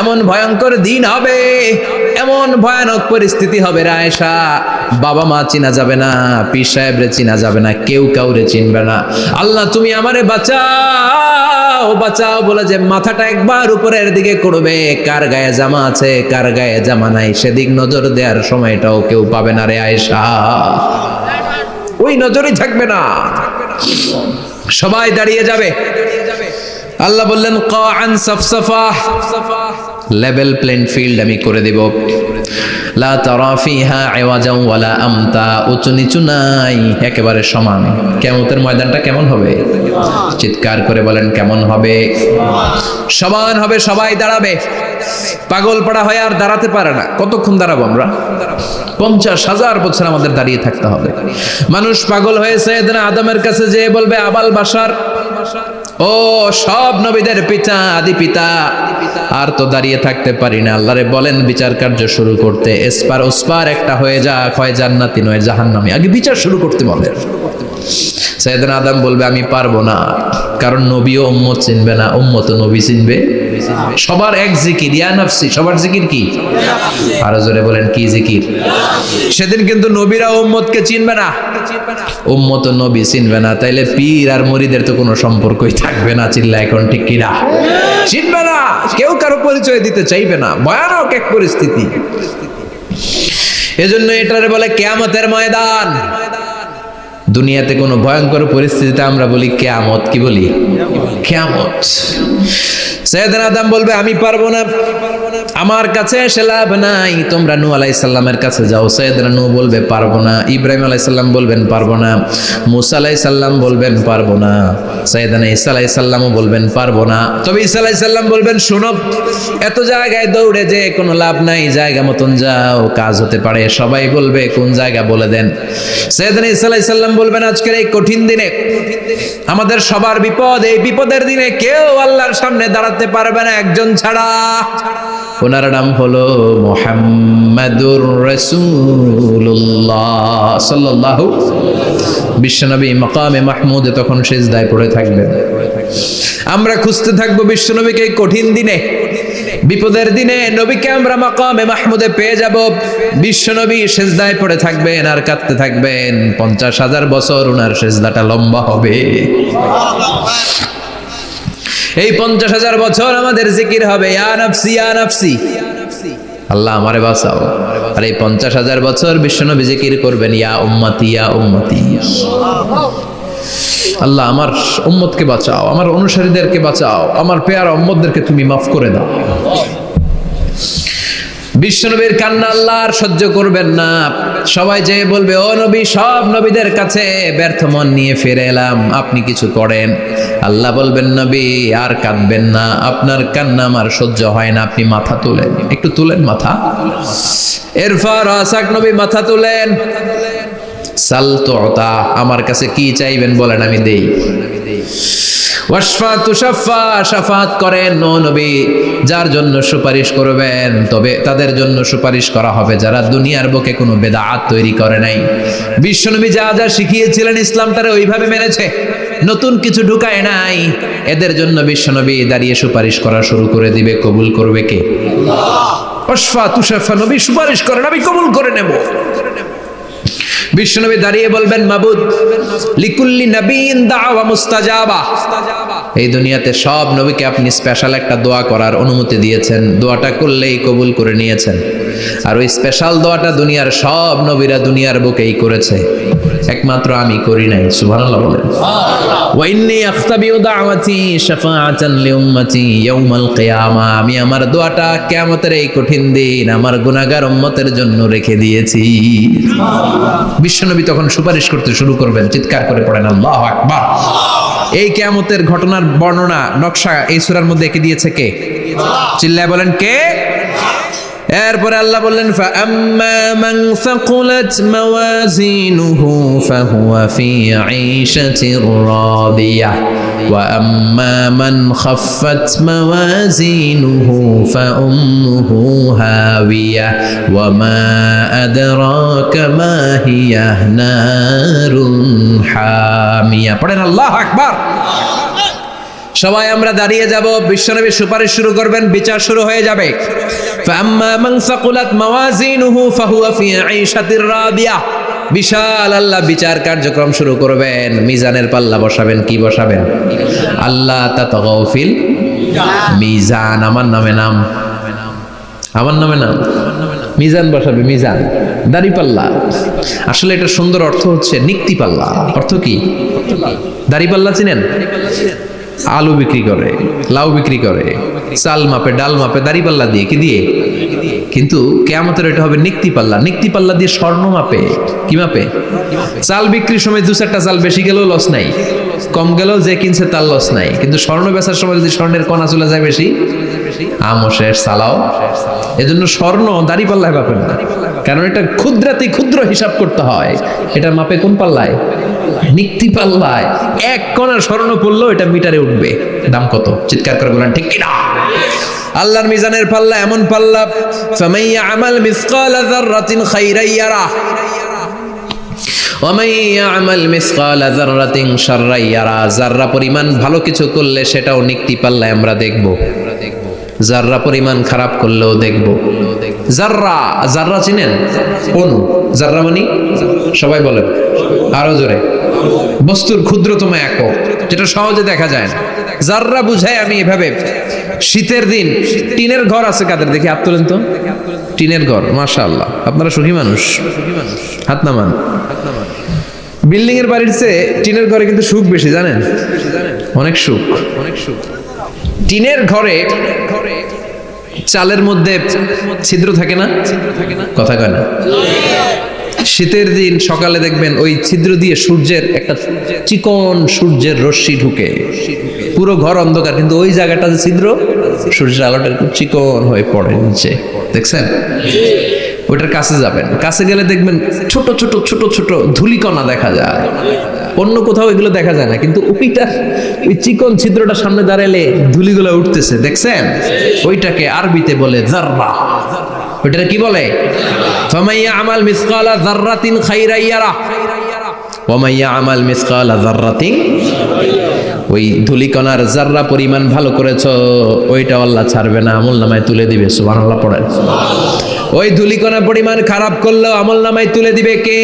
এমন ভয়ঙ্কর দিন হবে, এমন ভয়ানক পরিস্থিতি হবে রে আয়েশা, বাবা মা চিনা যাবে না, পীর সাহেবরে চিনা যাবে না, কেউ কাউরে চিনবে না। আল্লাহ তুমি আমারে বাঁচাও, বাঁচাও বলে যে মাথাটা একবার উপরের দিকে করবে, কার গায়ে জামা আছে কার গায়ে জামা নাই সেদিক নজর দেওয়ার সময়টাও কেউ পাবে না রে আয়েশা, ওই নজরই থাকবে না, সবাই দাঁড়িয়ে যাবে। আল্লাহ বললেন কাআন সাফসাফা, লেভেল প্লেন ফিল্ড আমি করে দেব। লা তারা ফিহা আওয়াজান ওয়ালা আমতা, উঁচু নিচু নাই, একেবারে সমান। কিয়ামতের ময়দানটা কেমন হবে? চিৎকার করে বলেন কেমন হবে? সমান হবে, সবাই দাঁড়াবে। পাগল পাড়া হয়ে আর দাঁড়াতে পারে না। কতক্ষণ দাঁড়াবো আমরা? 50,000 বছর আমাদের দাঁড়িয়ে থাকতে হবে। মানুষ পাগল হয়ে সাইয়েদনা আদমের কাছে যেয়ে বলবে, আবাল বাশার, ও সব নবীদের পিতা, আদি পিতা, আর তো দাঁড়িয়ে থাকতে পারি না। আল্লাহরে বলেন বিচার কার্য শুরু করতে, এসপার ওসপার একটা হয়ে যাক, হয় জান্নাতি নয় জাহান্নামী, আগে বিচার শুরু করতে বলেন। সাইয়েদনা আদম বলবে আমি পারবো না, কারণ নবীও উম্মত চিনবে না, উম্মত নবী চিনবে। সবার এক জিকির, ইয়া নাফসি, সবার জিকির কি? আরো জোরে বলেন কি জিকির? সেদিন কিন্তু নবীরা উম্মতকে চিনবে না, উম্মত নবী চিনবে না, তাইলে পীর আর মুরিদের তো কোনো সম্পর্কই থাকবে না। চিল্লা এখন ঠিক কিনা? চিনবে না, কেউ কারো পরিচয় দিতে চাইবে না। ভয়ানক এক পরিস্থিতি। এজন্য এটারে বলে কিয়ামতের ময়দান। দুনিয়াতে কোনো ভয়ঙ্কর পরিস্থিতিতে আমরা বলি কিয়ামত, কি বলি? কিয়ামত। সাইয়েদনা আদম বলবে আমি পারবো না, আমার কাছে এসে লাভ নাই, তোমরা নূহ আলাইহিস সালামের কাছে যাও। সাইয়েদনা নূহ বলবে পারবো না, ইব্রাহিম আলাইহিস সালাম বলবেন পারবো না, মুসা আলাইহিস সালাম বলবেন পারবো না, সাইয়েদনা ঈসা আলাইহিস সালামও বলবেন পারবো না। তবে ঈসা আলাইহিস সালাম বলবেন শোনো, এত জায়গায় দৌড়ে যে কোনো লাভ নাই, জায়গা মতন যাও, কাজ হতে পারে। সবাই বলবে কোন জায়গা বলে দেন। সাইয়েদনা ঈসা আলাইহিস সালাম বলবেন আজকের এই কঠিন দিনে আমাদের সবার বিপদ, এই বিপদের দিনে কেউ আল্লাহর সামনে দাঁড়াতে পারবে না একজন ছাড়া। ওনার নাম হলো মুহাম্মাদুর রাসূলুল্লাহ সাল্লাল্লাহু। বিশ্বনবী মাকামে মাহমুদে তখন সিজদায় পড়ে থাকবেন। আমরা খুঁজতে থাকবো বিশ্বনবীকে এই কঠিন দিনে, বিপদের দিনে নবীকে আমরা মাকামে মাহমুদে পেয়ে যাব। বিশ্বনবী সিজদায় পড়ে থাকবেন আর কাঁদতে থাকবেন। 50,000 বছর ওনার সিজদাটা লম্বা হবে। এই 50,000 বছর আমাদের জিকির হবে, ইয়া নাফসি ইয়া নাফসি, আল্লাহ আমারে বাঁচাও। আর এই 50,000 বছর বিশ্বনবী জিকির করবেন, ইয়া উম্মতি ইয়া উম্মতি, আল্লাহ আমার উম্মতকে বাঁচাও, আমার অনুসারীদেরকে বাঁচাও, আমার পেয়ারা উম্মতদেরকে তুমি মাফ করে দাও। বিশ্বনবীর কান্না আল্লাহ আর সহ্য করবেন না। সবাই যে বলবে, ও নবী, সব নবীদের কাছে ব্যর্থ মন নিয়ে ফিরে এলাম, আপনি কিছু করেন। আল্লাহ বলবেন, নবী আর কাঁদবেন না, আপনার কান্না আমার সহ্য হয় না, আপনি মাথা তুলেন, একটু তুলেন মাথা। এরপর আসাক নবী মাথা তুলেন। সাল তুতা, আমার কাছে কি চাইবেন বলেন, আমি দেই। ওয়াশফা তুশাফা, শাফাত করেন ও নবী, যার জন্য সুপারিশ করবেন তবে তাদের জন্য সুপারিশ করা হবে যারা দুনিয়ার বুকে কোনো বেদাত তৈরি করে নাই। বিশ্বনবী যা যা শিখিয়েছিলেন ইসলামটারে ওইভাবে মেনেছে, নতুন কিছু ঢুকায় নাই। এদের জন্য বিশ্বনবী দাঁড়িয়ে সুপারিশ করা শুরু করে দিবে। কবুল করবে কে? আল্লাহ। ওয়াশফা তুশাফা, নবী সুপারিশ করেন, আমি কবুল করে নেব। বিশ্বনবী দাঁড়িয়ে বলবেন, মাবুদ লিকুল্লি নবিয়্যিন দাওয়া মুস্তাজাবা, এই দুনিয়াতে সব নবীকে আপনি স্পেশাল একটা দোয়া করার অনুমতি দিয়েছেন, দোয়াটা করলেই কবুল করে নিয়েছেন। আর ওই স্পেশাল দোয়াটা দুনিয়ার সব নবীরা দুনিয়ার বুকেই করেছে, একমাত্র আমি করি নাই। সুবহানাল্লাহ বলেন। ওয়া ইন্নী আখতাবিউ দাওয়াতি শাফাআতান লিউম্মতি ইয়াউমাল কিয়ামা, আমি আমার দোয়াটা কিয়ামতের এই কঠিন দিন আমার গুনাহগার উম্মতের জন্য রেখে দিয়েছি। বিশ্বনবী তখন সুপারিশ করতে শুরু করবেন, চিৎকার করে পড়েন আল্লাহু আকবার। এই কিয়ামতের ঘটনার বর্ণনা নকশা এই সূরার মধ্যে এঁকে দিয়েছে কে? চিল্লায় বলেন কে? এরপরে আল্লাহ বললেন, ফাআম্মা মান সাকুলাত মাওয়াজিনুহু ফাহুয়া ফি ঈশাতির রাদিয়াহ ওয়া আম্মা মান খাফফাত মাওয়াজিনুহু ফাউম্মুহু হাওিয়াহ ওয়া মা আদরাকা মা হিয়া নারুন হামিয়া। পড়েন আল্লাহু আকবার। সবাই আমরা দাঁড়িয়ে যাব, বিশ্বনবী সুপারিশ শুরু করবেন, বিচার শুরু হয়ে যাবে। ফাআম্মা মান সাকুলাত মাওয়াজিনুহু ফাহুয়া ফি ঈশাতির রাদিয়াহ, বিশাল আল্লাহ বিচার কার্যক্রম শুরু করবেন। মিজানের পাল্লা বসাবেন, কি বসাবেন? আল্লাহ তাতাগাউ ফিল মিজান, আমার নামে নাম, আমার নামে নাম, মিজান বসাবে, মিজান দাড়ি পাল্লা। আসলে এটা সুন্দর অর্থ হচ্ছে নিক্তি পাল্লা। অর্থ কি? দাড়ি পাল্লা চিনেন? আলু বিক্রি করে, লাউ বিক্রি করে, চাল মাপে, ডাল মাপে, দাড়ি পাল্লা দিয়ে, কি দিয়ে? কিন্তু কিয়ামতের এটা হবে নিক্তি পাল্লা। নিক্তি পাল্লা দিয়ে স্বর্ণ মাপে। কি মাপে? চাল বিক্রির সময় 2-4টা চাল বেশি গেলেও লস নাই, কম গেলেও যে কিনছে তার লস নাই। কিন্তু স্বর্ণ বেচার সময় যদি স্বর্ণের কণা চলে যায় বেশি, আমও শেষ, চালাও। এজন্য স্বর্ণ দাড়ি পাল্লায় মাপে না, কারণ এটা ক্ষুদ্রাতি ক্ষুদ্র হিসাব করতে হয়। এটা মাপে কোন পাল্লায়? নিক্তি পাল্লায়। এক কণা স্বর্ণ পড়লো এটা মিটারে উঠবে, দাম কত? চিৎকার করে বলেন ঠিক কিনা? আল্লাহর মিজানের পাল্লা এমন পাল্লা, ফামান ইয়ামাল মিসকালা যাররাতিন খাইরান ইয়ারা ওয়া মান ইয়ামাল মিসকালা যাররাতিন শাররান ইয়ারা, যাররা পরিমাণ ভালো কিছু করলে সেটাও নিক্তি পাল্লায় আমরা দেখব, যাররা পরিমাণ খারাপ করলেও দেখব। যাররা, যাররা চিনেন? অনু, যাররা মানে সবাই বলেন আরো জোরে, বস্তুর ক্ষুদ্রতম একক, যেটা সহজে দেখা যায় না। যাররা বুঝায় আমি এভাবে, শীতের দিন টিনের ঘর আছে কাদের? দেখি হাত তোলেন তো। টিনের ঘর, মাশাআল্লাহ, আপনারা সুখী মানুষ, হাত নামান। বিল্ডিং এর বাড়ির চেয়ে টিনের ঘরে কিন্তু সুখ বেশি, জানেন? অনেক সুখ, অনেক সুখ। টিনের ঘরে চালের মধ্যে ছিদ্র থাকে না, কথা কয় না? শীতের দিন সকালে দেখবেন ওই ছিদ্র দিয়ে সূর্যের একটা চিকন সূর্যের রশ্মি ঢুকে, পুরো ঘর অন্ধকার, কিন্তু ওই জায়গাটা যে ছিদ্র, সূর্যের আলোটা একটু চিকন হয়ে পড়ে নিচে, দেখছেন? ওইটার কাছে যাবেন, কাছে গেলে দেখবেন ছোট ছোট ছোট ছোট ধূলিকণা দেখা যায়। অন্য কোথাও এগুলো দেখা যায় না, কিন্তু ওইটা ওই চিকন ছিদ্রটা সামনে দাঁড়ালে ধূলিগুলো উঠতেছে, দেখছেন? ওইটাকে আরবিতে বলে যাররা। ওইটা কি বলে? ফামাইয়া আমাল মিসকালা যাররাতিন খাইরান ইয়ারা ওয়া মাইয়া আমাল মিসকালা যাররাতিন, ওই ধূলিকণার যাররা পরিমাণ ভালো করেছো ওইটা আল্লাহ ছাড়বে না, আমলনামায় তুলে দিবে। সুবহানাল্লাহ পড়েন। ওই ধূলিকণা পরিমাণ খারাপ করলেও আমলনামায় তুলে দিবে কে?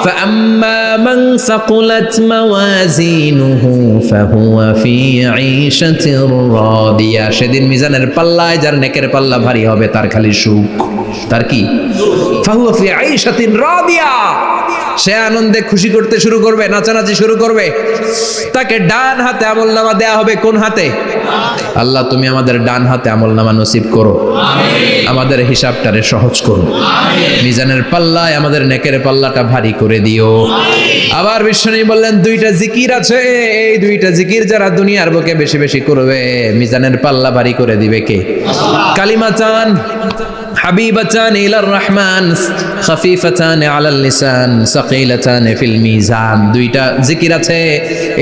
فأما من ثقلت موازينه فهو في عيشة راضية, সেদিন মিজানের পাল্লায় যার নেকের পাল্লা ভারী হবে তার খালি সুখ। তার কি? فهو في عيشة راضية, সে আনন্দে খুশি করতে শুরু করবে, নাচানাচি শুরু করবে। তাকে ডান হাতে আমলনামা দেয়া হবে। কোন হাতে? আল্লাহ তুমি আমাদের ডান হাতে আমলনামা নসিব করো, আমাদের হিসাবটারে সহজ করো, মিজানের পাল্লায় আমাদের নেকের পাল্লাটা ভারী করে দিও। আবার বিশ্বনবী বললেন দুইটা জিকির আছে, এই দুইটা জিকির যারা দুনিয়ার বুকে বেশি বেশি করবে মিজানের পাল্লা ভারী করে দিবে কে? কালিমাতান হাবিবাতান ইলার রহমান খাফিফাতান আলাল লিসান সাকিলাতান ফিল মিজান। দুইটা জিকির আছে,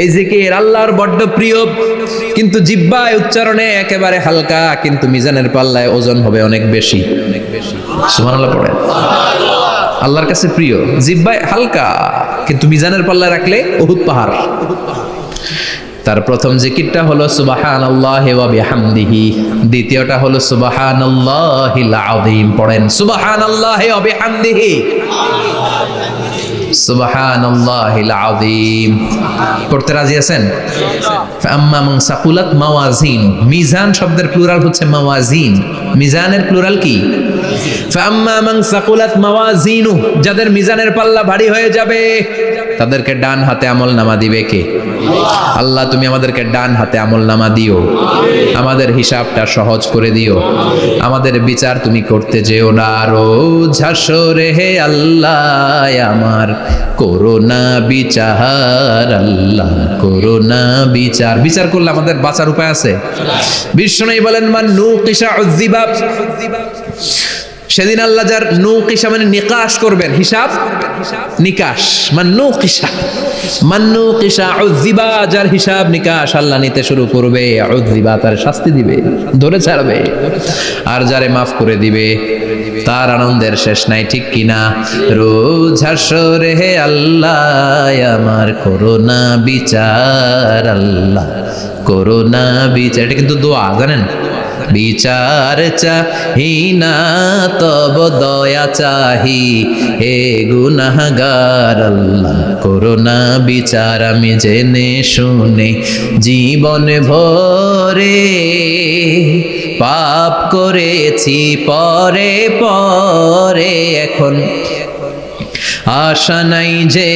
এই জিকির আল্লাহর বড্ড প্রিয়, কিন্তু জিহ্বায় উচ্চারণে একেবারে হালকা, কিন্তু মিজানের পাল্লায় ওজন হবে অনেক বেশি। সুবহানাল্লাহ পড়েন। আল্লাহর কাছে প্রিয়, জিহ্বায় হালকা, কিন্তু মিজানের পাল্লায় রাখলে উহুদ পাহাড়। তার প্রথম জিকিরটা হলো সুবহানাল্লাহি ওয়া বিহামদিহি, দ্বিতীয়টা হলো সুবহানাল্লাহিল আযীম। পড়েন সুবহানাল্লাহি ওয়া বিহামদিহি, সুবহানাল্লাহিল আযীম। পড়তে রাজি আছেন? আম্মা মান সাকুলাত মাওয়াজিন, মিজান শব্দের প্লুরাল হচ্ছে মাওয়াজিন, মিজানের প্লুরাল কি? ফাম্মা মান সাকুলাত মাওয়াজিনু, যাদের মিজানের পাল্লা ভারী হয়ে যাবে তাদেরকে ডান হাতে আমলনামা দিবে কে? আল্লাহ তুমি আমাদেরকে ডান হাতে আমলনামা দিও, আমাদের হিসাবটা সহজ করে দিও, আমাদের বিচার তুমি করতে যেও না। রোজ হাসরে হে আল্লাহ আমার করোনা বিচার, আল্লাহ করোনা বিচার। বিচার করলে আমাদের বাঁচার উপায় আছে? বিষ্ণু বলেন মান নুকিশা উযিবা, সেদিন আল্লাহ যার নুকিশা মানে নিকাশ করবেন, হিসাব নিকাশ, মান নুকিশা উযিবা, যার হিসাব নিকাশ আল্লাহ নিতে শুরু করবে, উযিবা তার শাস্তি দিবে, ধরে ছাড়বে। আর যারে মাফ করে দিবে তার আনন্দের শেষ নাই, ঠিক কিনা? রোজ হাসরে হে আল্লাহ আমার করোনা বিচার, আল্লাহ করোনা বিচার। এটা কিন্তু দোয়া, জানেন? বিচার চাহি না তব দয়া চাহি, হে গুনাহগার আল্লাহ করোনা বিচার। আমি জেনে শুনে জীবন ভরে পাপ করেছি পরে পরে, এখন আশা নাই যে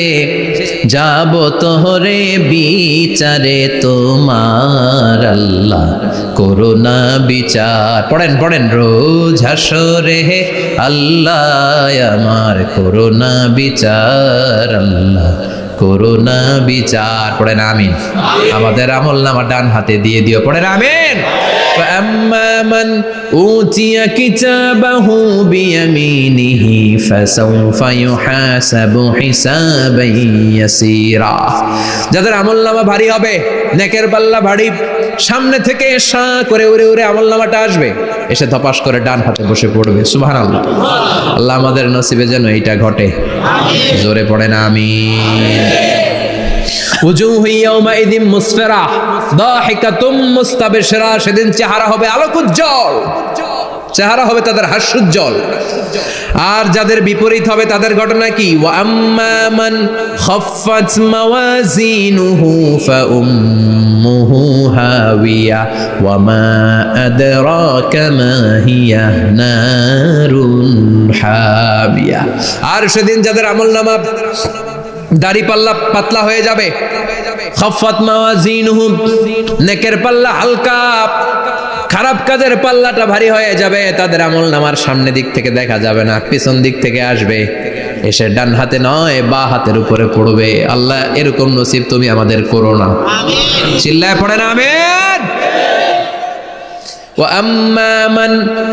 যাব তোরে বিচারে তোমার, আল্লাহ করোনা বিচার। পড়েন পড়েন রোজ হাসরে হে আল্লাহ আমার করোনা বিচার, আল্লাহ করোনা বিচার। পড়েন আমিন। আমাদের আমলনামা ডান হাতে দিয়ে দিও, পড়েন আমিন। فأما من أوتي كتابه بيمينه فسوف يحاسب حسابا يسيرا, যাদের আমলনামা ভারী হবে, নেকের পাল্লা ভারী, সামনে থেকে সা করে উড়ে উড়ে আমলনামাটা আসবে, এসে ধপাস করে ডান হাতে বসে পড়বে। সুবহানাল্লাহ। আল্লাহ আমাদের নসিবে যেন এইটা ঘটে, জোরে পড়েন আমিন। উজুহু ইয়াউমাইযিন মুসফিরা দাহিকাতুম মুস্তাবশিরা, সেদিন চেহারা হবে আলোকোজ্জ্বল, চেহারা হবে তাদের হাস্যোজ্জ্বল। আর যাদের বিপরীত হবে তাদের ঘটনা কি? ওয়া আম্মা মান খাফফাত মাওয়াজিনুহু ফাউম্মুহু হাওিয়া ওয়া মা আদরাকা মা হিয়া নারুন হামিয়া। আর সেদিন যাদের আমলনামা দাড়ি পাল্লা পাতলা হয়ে যাবে, খাফফাত মাওয়াজিনুহু নেকের পাল্লা হালকা, খারাপ কাজের পাল্লাটা ভারী হয়ে যাবে, তাদের আমলনামার সামনে দিক থেকে দেখা যাবে না, পিছন দিক থেকে আসবে, এসে ডান হাতে নয় বা হাতের উপরে পড়বে। আল্লাহ এরকম নসিব তুমি আমাদের করো না। চিল্লায় পড়েন আমিন। وَأَمَّا مَنْ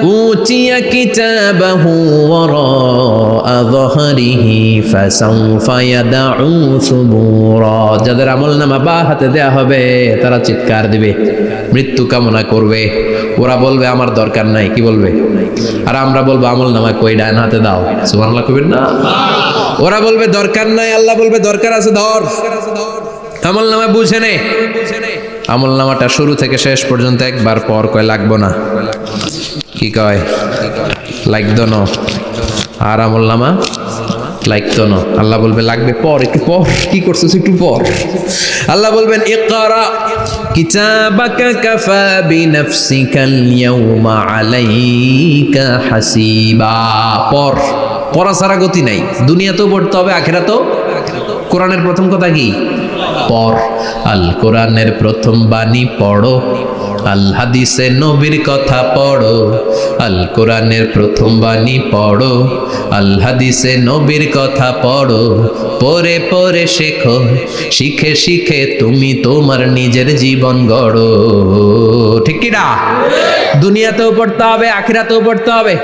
أُوتِيَ كِتَابَهُ وَرَاءَ ظَهْرِهِ فَسَوْفَ يَدْعُو ثُبُورًا। যাদের আমলনামা বা হাতে দেয়া হবে তারা চিৎকার দিবে, মৃত্যু কামনা করবে। ওরা বলবে আমার দরকার নাই, কি বলবে? আর আমরা বলবো আমলনামা কই, ডান হাতে দাও। সুবহানাল্লাহ কইবেন না? ওরা বলবে দরকার নাই, আল্লাহ বলবে দরকার আছে, ধর। আমলনামা বুঝে নে। আমলনামাটা শুরু থেকে শেষ পর্যন্ত একবার পর কয় লাগবো না, কি কয়? লাগতো না। আর আমলনামা লাগতো না। আল্লাহ বলবে লাগবে পর, একটু পর। কি করছিস একটু পর। আল্লাহ বলবেন ইকরা কিতাবাকা কাফা বিনাফসিকাল ইয়াউমা আলাইকা হাসিবা। পর, পড়া ছাড়া গতি নাই। দুনিয়াতেও পড়তে হবে, আখিরাতেও। কোরআনের প্রথম কথা কি? পর। আল কোরআনের প্রথম বাণী পড়ো, আল হাদিসে নবীর কথা পড়ো। আল কোরআনের প্রথম বাণী পড়ো, আল হাদিসে নবীর কথা পড়ো। পড়ে পড়ে শেখো, শিখে শিখে তুমি তোমার নিজের জীবন গড়ো। ঠিক কি না? দুনিয়াতেও পড়তে হবে, আখিরাতেও পড়তে হবে।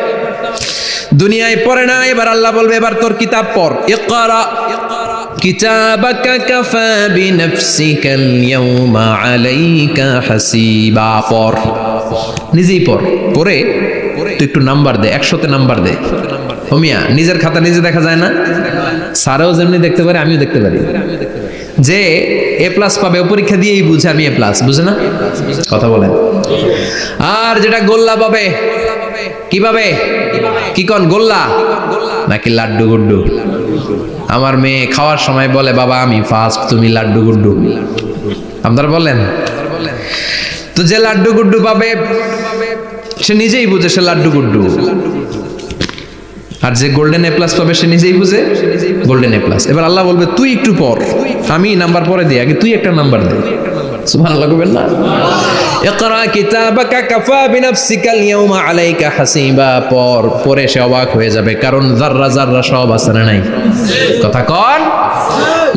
দুনিয়ায় পড়ে না, এবার আল্লাহ বলবে এবার তোর কিতাব পড়। ইকরা কিতাবাকা কাফা বিনাফসিকাল ইয়াউমা আলাইকা হাসিবা। পড়, নিজেই পড়। পড়ে তুই একটু নাম্বার দে, 100তে নাম্বার দে। হোমিয়া নিজের খাতা নিজে দেখা যায় না? স্যারও যেমনি দেখতে পারে, আমিও দেখতে পারি। যে এ প্লাস পাবে ও পরীক্ষা দিয়েই বুঝে আমি এ প্লাস, বুঝে না? কথা বলেন। আর যেটা গোল্লা পাবে, কি পাবে? কি কোন গোল্লা নাকি লাড্ডু গুড্ডু? আমার মেয়ে খাওয়ার সময় বলে বাবা আমি ফার্স্ট, তুমি লাড্ডু গুড্ডু। আপনারা বলেন তো। যে লাড্ডু গুড্ডু পাবে সে নিজেই বুঝে সে লাড্ডু গুড্ডু। আর যে গোল্ডেন এ প্লাস পাবে সে নিজেই বুঝে গোল্ডেন এ প্লাস। এবার আল্লাহ বলবে তুই একটু পর, আমি নাম্বার পরে দিই, আগে তুই একটা নাম্বার দে। সুবহানাল্লাহ কইবেন না? ইকরা কিতাবাকা কাফা বিনাফসিকাল ইয়াউমা আলাইকা হাসিবা। পর, পরে সে অবাক হয়ে যাবে, কারণ যাররা যাররা সব আছে না নাই? কথা কন।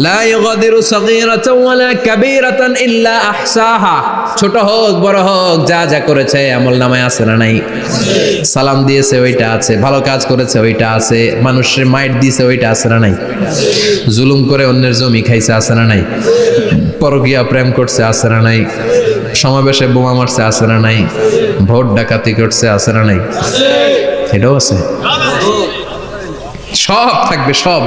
লা ইউগাদিরু সাগীরাতান ওয়ালা কাবীরাতান ইল্লা আহসাহা। ছোট হোক বড় হোক যা যা করেছে আমলনামায় আছে না নাই? সালাম দিয়েছে ওইটা আছে, ভালো কাজ করেছে ওইটা আছে, মানুষের মাইট দিয়েছে ওইটা আছে না নাই? জুলুম করে অন্যের জমি খাইছে আছে না নাই? পরকীয়া প্রেম করছে আছে না নাই? সমাবেশে বোমা মারছে আছে না নাই? ভোট ডাকাতি করছে আছে না নাই? এটাও আছে। সব থাকবে, সব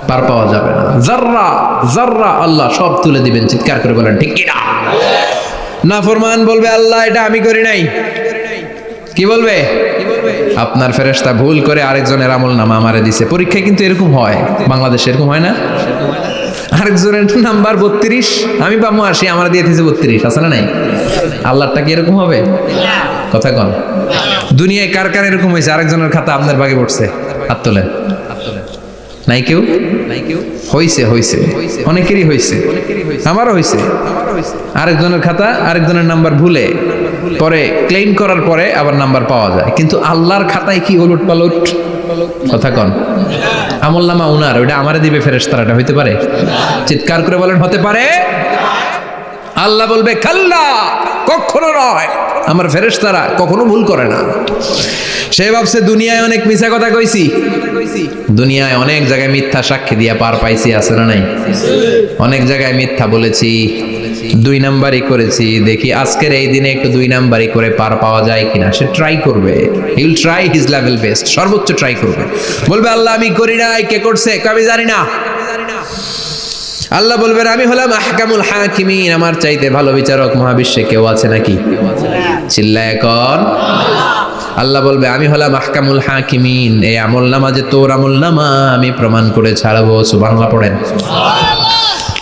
পার পাওয়া যাবে না। যাররা যাররা আল্লাহ সব তুলে দিবেন। চিৎকার করে বলেন ঠিক কি না? নাফরমান বলবে আল্লাহ এটা আমি করি নাই। কি বলবে? আপনার ফেরেশতা ভুল করে আরেকজনের আমলনামা আমারে দিছে। পরীক্ষায় কিন্তু এরকম হয়, বাংলাদেশে এরকম হয় না? আরেকজনের নাম্বার 32, আমি পাবো 80, আমার দিয়ে দিয়েছে 32, আছে না নাই? আল্লাহরটা কি এরকম হবে? কথা কন। দুনিয়ায় কার কার এরকম হয়েছে আরেকজনের খাতা আপনার ভাগে পড়ছে? হাত তোলেন। নাই কেউ? হইছে, হইছে, অনেকেরই হইছে, আমারও হইছে। আরেকজনের খাতা আরেকজনের নাম্বার ভুলে পরে ক্লেম করার পরে আবার নাম্বার পাওয়া যায়, কিন্তু আল্লাহর খাতায় কি ওলট পালট? কথা কন। আমলনামা উনার, ওইটা আমারে দিবে ফেরেশতারা, এটা হইতে পারে? চিৎকার করে বলেন হতে পারে? আল্লাহ বলবে খাল্লা, কখনো নয়। আমার ফেরেশতারা কখনো ভুল করে না। সে ভাবছে দুনিয়ায় অনেক মিথ্যা কথা কইছি, দুনিয়ায় অনেক জায়গায় মিথ্যা সাক্ষী দিয়া পার পাইছি, আছে না নাই? অনেক জায়গায় মিথ্যা বলেছি, 2 নাম্বারই করেছি, দেখি আজকের এই দিনে একটু 2 নাম্বারই করে পার পাওয়া যায় কিনা। সে ট্রাই করবে, he will try his level best, সর্বোচ্চ ট্রাই করবে। বলবে আল্লাহ আমি করি নাই, কে করছে? আমি জানি না। আল্লাহ বলবেন আমি হলাম আহকামুল হাকিমিন, আমার চাইতে ভালো বিচারক মহাবিশ্বে কেউ আছে নাকি? চিল্লায় এখন। আল্লাহ বলবে আমি হলাম আহকামুল হাকিমিন, এই আমলনামা যে তোর আমলনামা আমি প্রমাণ করে ছাড়বো। সুবহানাল্লাহ পড়েন।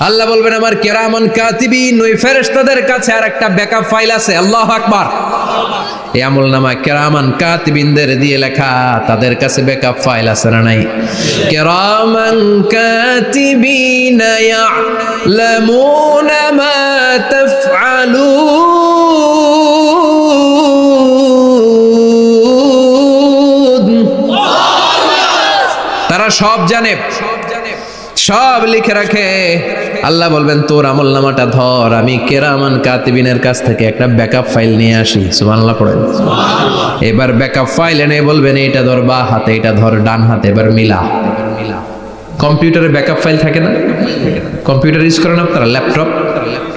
আল্লাহ বলবেন আমার কিরামান কাতিবিন, ওই ফেরেশতাদের কাছে আর একটা ব্যাকআপ ফাইল আছে। আল্লাহু আকবার। এই আমলনামা কিরামান কাতিবিনদের দিয়ে লেখা, তাদের কাছে ব্যাকআপ ফাইল আছে না নাই? কিরামান কাতিবিনা ইয়ালামুনা মা তাফআলুন। তারা সব জানে, সব লিখে রাখে। আল্লাহ বলবেন তোর আমলনামাটা ধর, আমি কেরামান কাতিবিনের কাছ থেকে একটা ব্যাকআপ ফাইল নিয়ে আসি। সুবহানাল্লাহ পড়েন। এবার ব্যাকআপ ফাইল এনে বলবেন এটা ধর বা হাতে, এটা ধর ডান হাতে, এবার মিলা। কম্পিউটারে ব্যাকআপ ফাইল থাকে না? কম্পিউটার ইউজ করেন আপনারা? ল্যাপটপ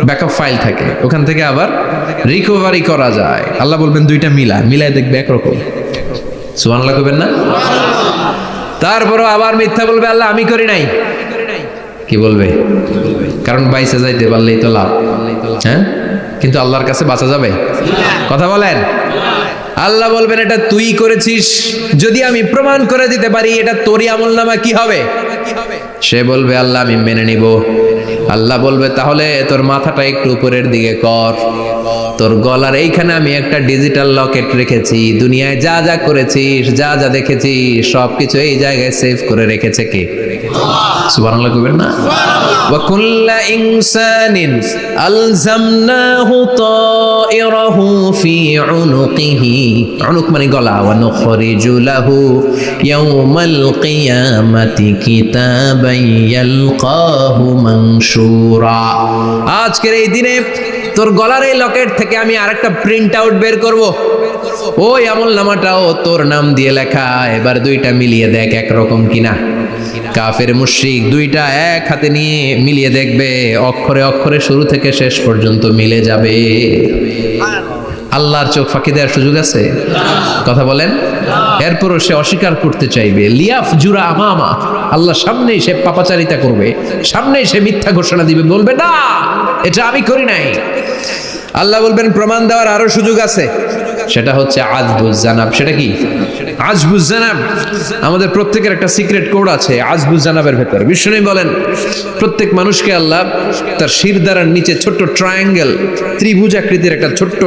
ব্যাকআপ ফাইল থাকে, ওখান থেকে আবার রিকভারি করা যায়। আল্লাহ বলবেন দুইটা মিলাই দেখবে একরকম। সুবহানাল্লাহ কইবেন না? তারপরও আবার মিথ্যা বলবে, আল্লাহ আমি করি নাই। কি বলবে? কারণ বাইসে যাইতে পারলেই তো লাভ, হ্যাঁ? কিন্তু আল্লাহর কাছে বাঁচা যাবে? কথা বলেন। আল্লাহ বলবেন এটা তুই করেছিস, যদি আমি প্রমাণ করে দিতে পারি এটা তোরই আমলনামা, কি হবে? সে বলবে আল্লাহ আমি মেনে নিব। আল্লাহ বলবে তাহলে তোর মাথাটা একটু উপরের দিকে কর, তোর গলার এইখানে আমি একটা ডিজিটাল লকেট রেখেছি, দুনিয়ায় যা যা করেছিস, যা যা দেখেছিস সবকিছু এই জায়গায় সেভ করে রেখেছে কে? সুবহানাল্লাহ কইবেন না? ওয়া কুল্লা ইনসানিন আলজামনাহু তায়রাহু ফি উনুকিহি, উনুক মানে গলা, ওয়া নুখরিজু লাহু ইয়াওমাল কিয়ামাতি কিতাবান ইয়ালকাহু মানশুরা। আজকের এই দিনে তোর গলার এই লকেট থেকে আমি আরেকটা প্রিন্ট আউট বের করব, ওই আমলনামাটাও তোর নাম দিয়ে লেখা। এবার দুইটা মিলিয়ে দেখ একরকম কিনা। কাফের মুশরিক দুইটা এক হাতে নিয়ে মিলিয়ে দেখবে, অক্ষরে অক্ষরে শুরু থেকে শেষ পর্যন্ত মিলে যাবে। আল্লাহর চোখ ফাঁকি দেওয়ার সুযোগ আছে? কথা বলেন। এরপরও সে অস্বীকার করতে চাইবে। লিয়াফ জুরা আমামা, আল্লাহ সামনেই সে পাপাচারিতা করবে, সামনেই সে মিথ্যা ঘোষণা দিবে, বলবে না এটা আমি করি নাই। আল্লাহ বলবেন প্রমাণ দেওয়ার আরো সুযোগ আছে, সেটা হচ্ছে আজবুজ জানাব। সেটা কি? আজবুজ জানাব। আমাদের প্রত্যেকের একটা সিক্রেট কোড আছে আজবুজ জানাবের ভেতর। বিষ্ণু বলেন প্রত্যেক মানুষকে আল্লাহ তার শিরদাঁড়ার নিচে ছোট্ট ট্রায়াঙ্গেল, ত্রিভুজ আকৃতির একটা ছোট্ট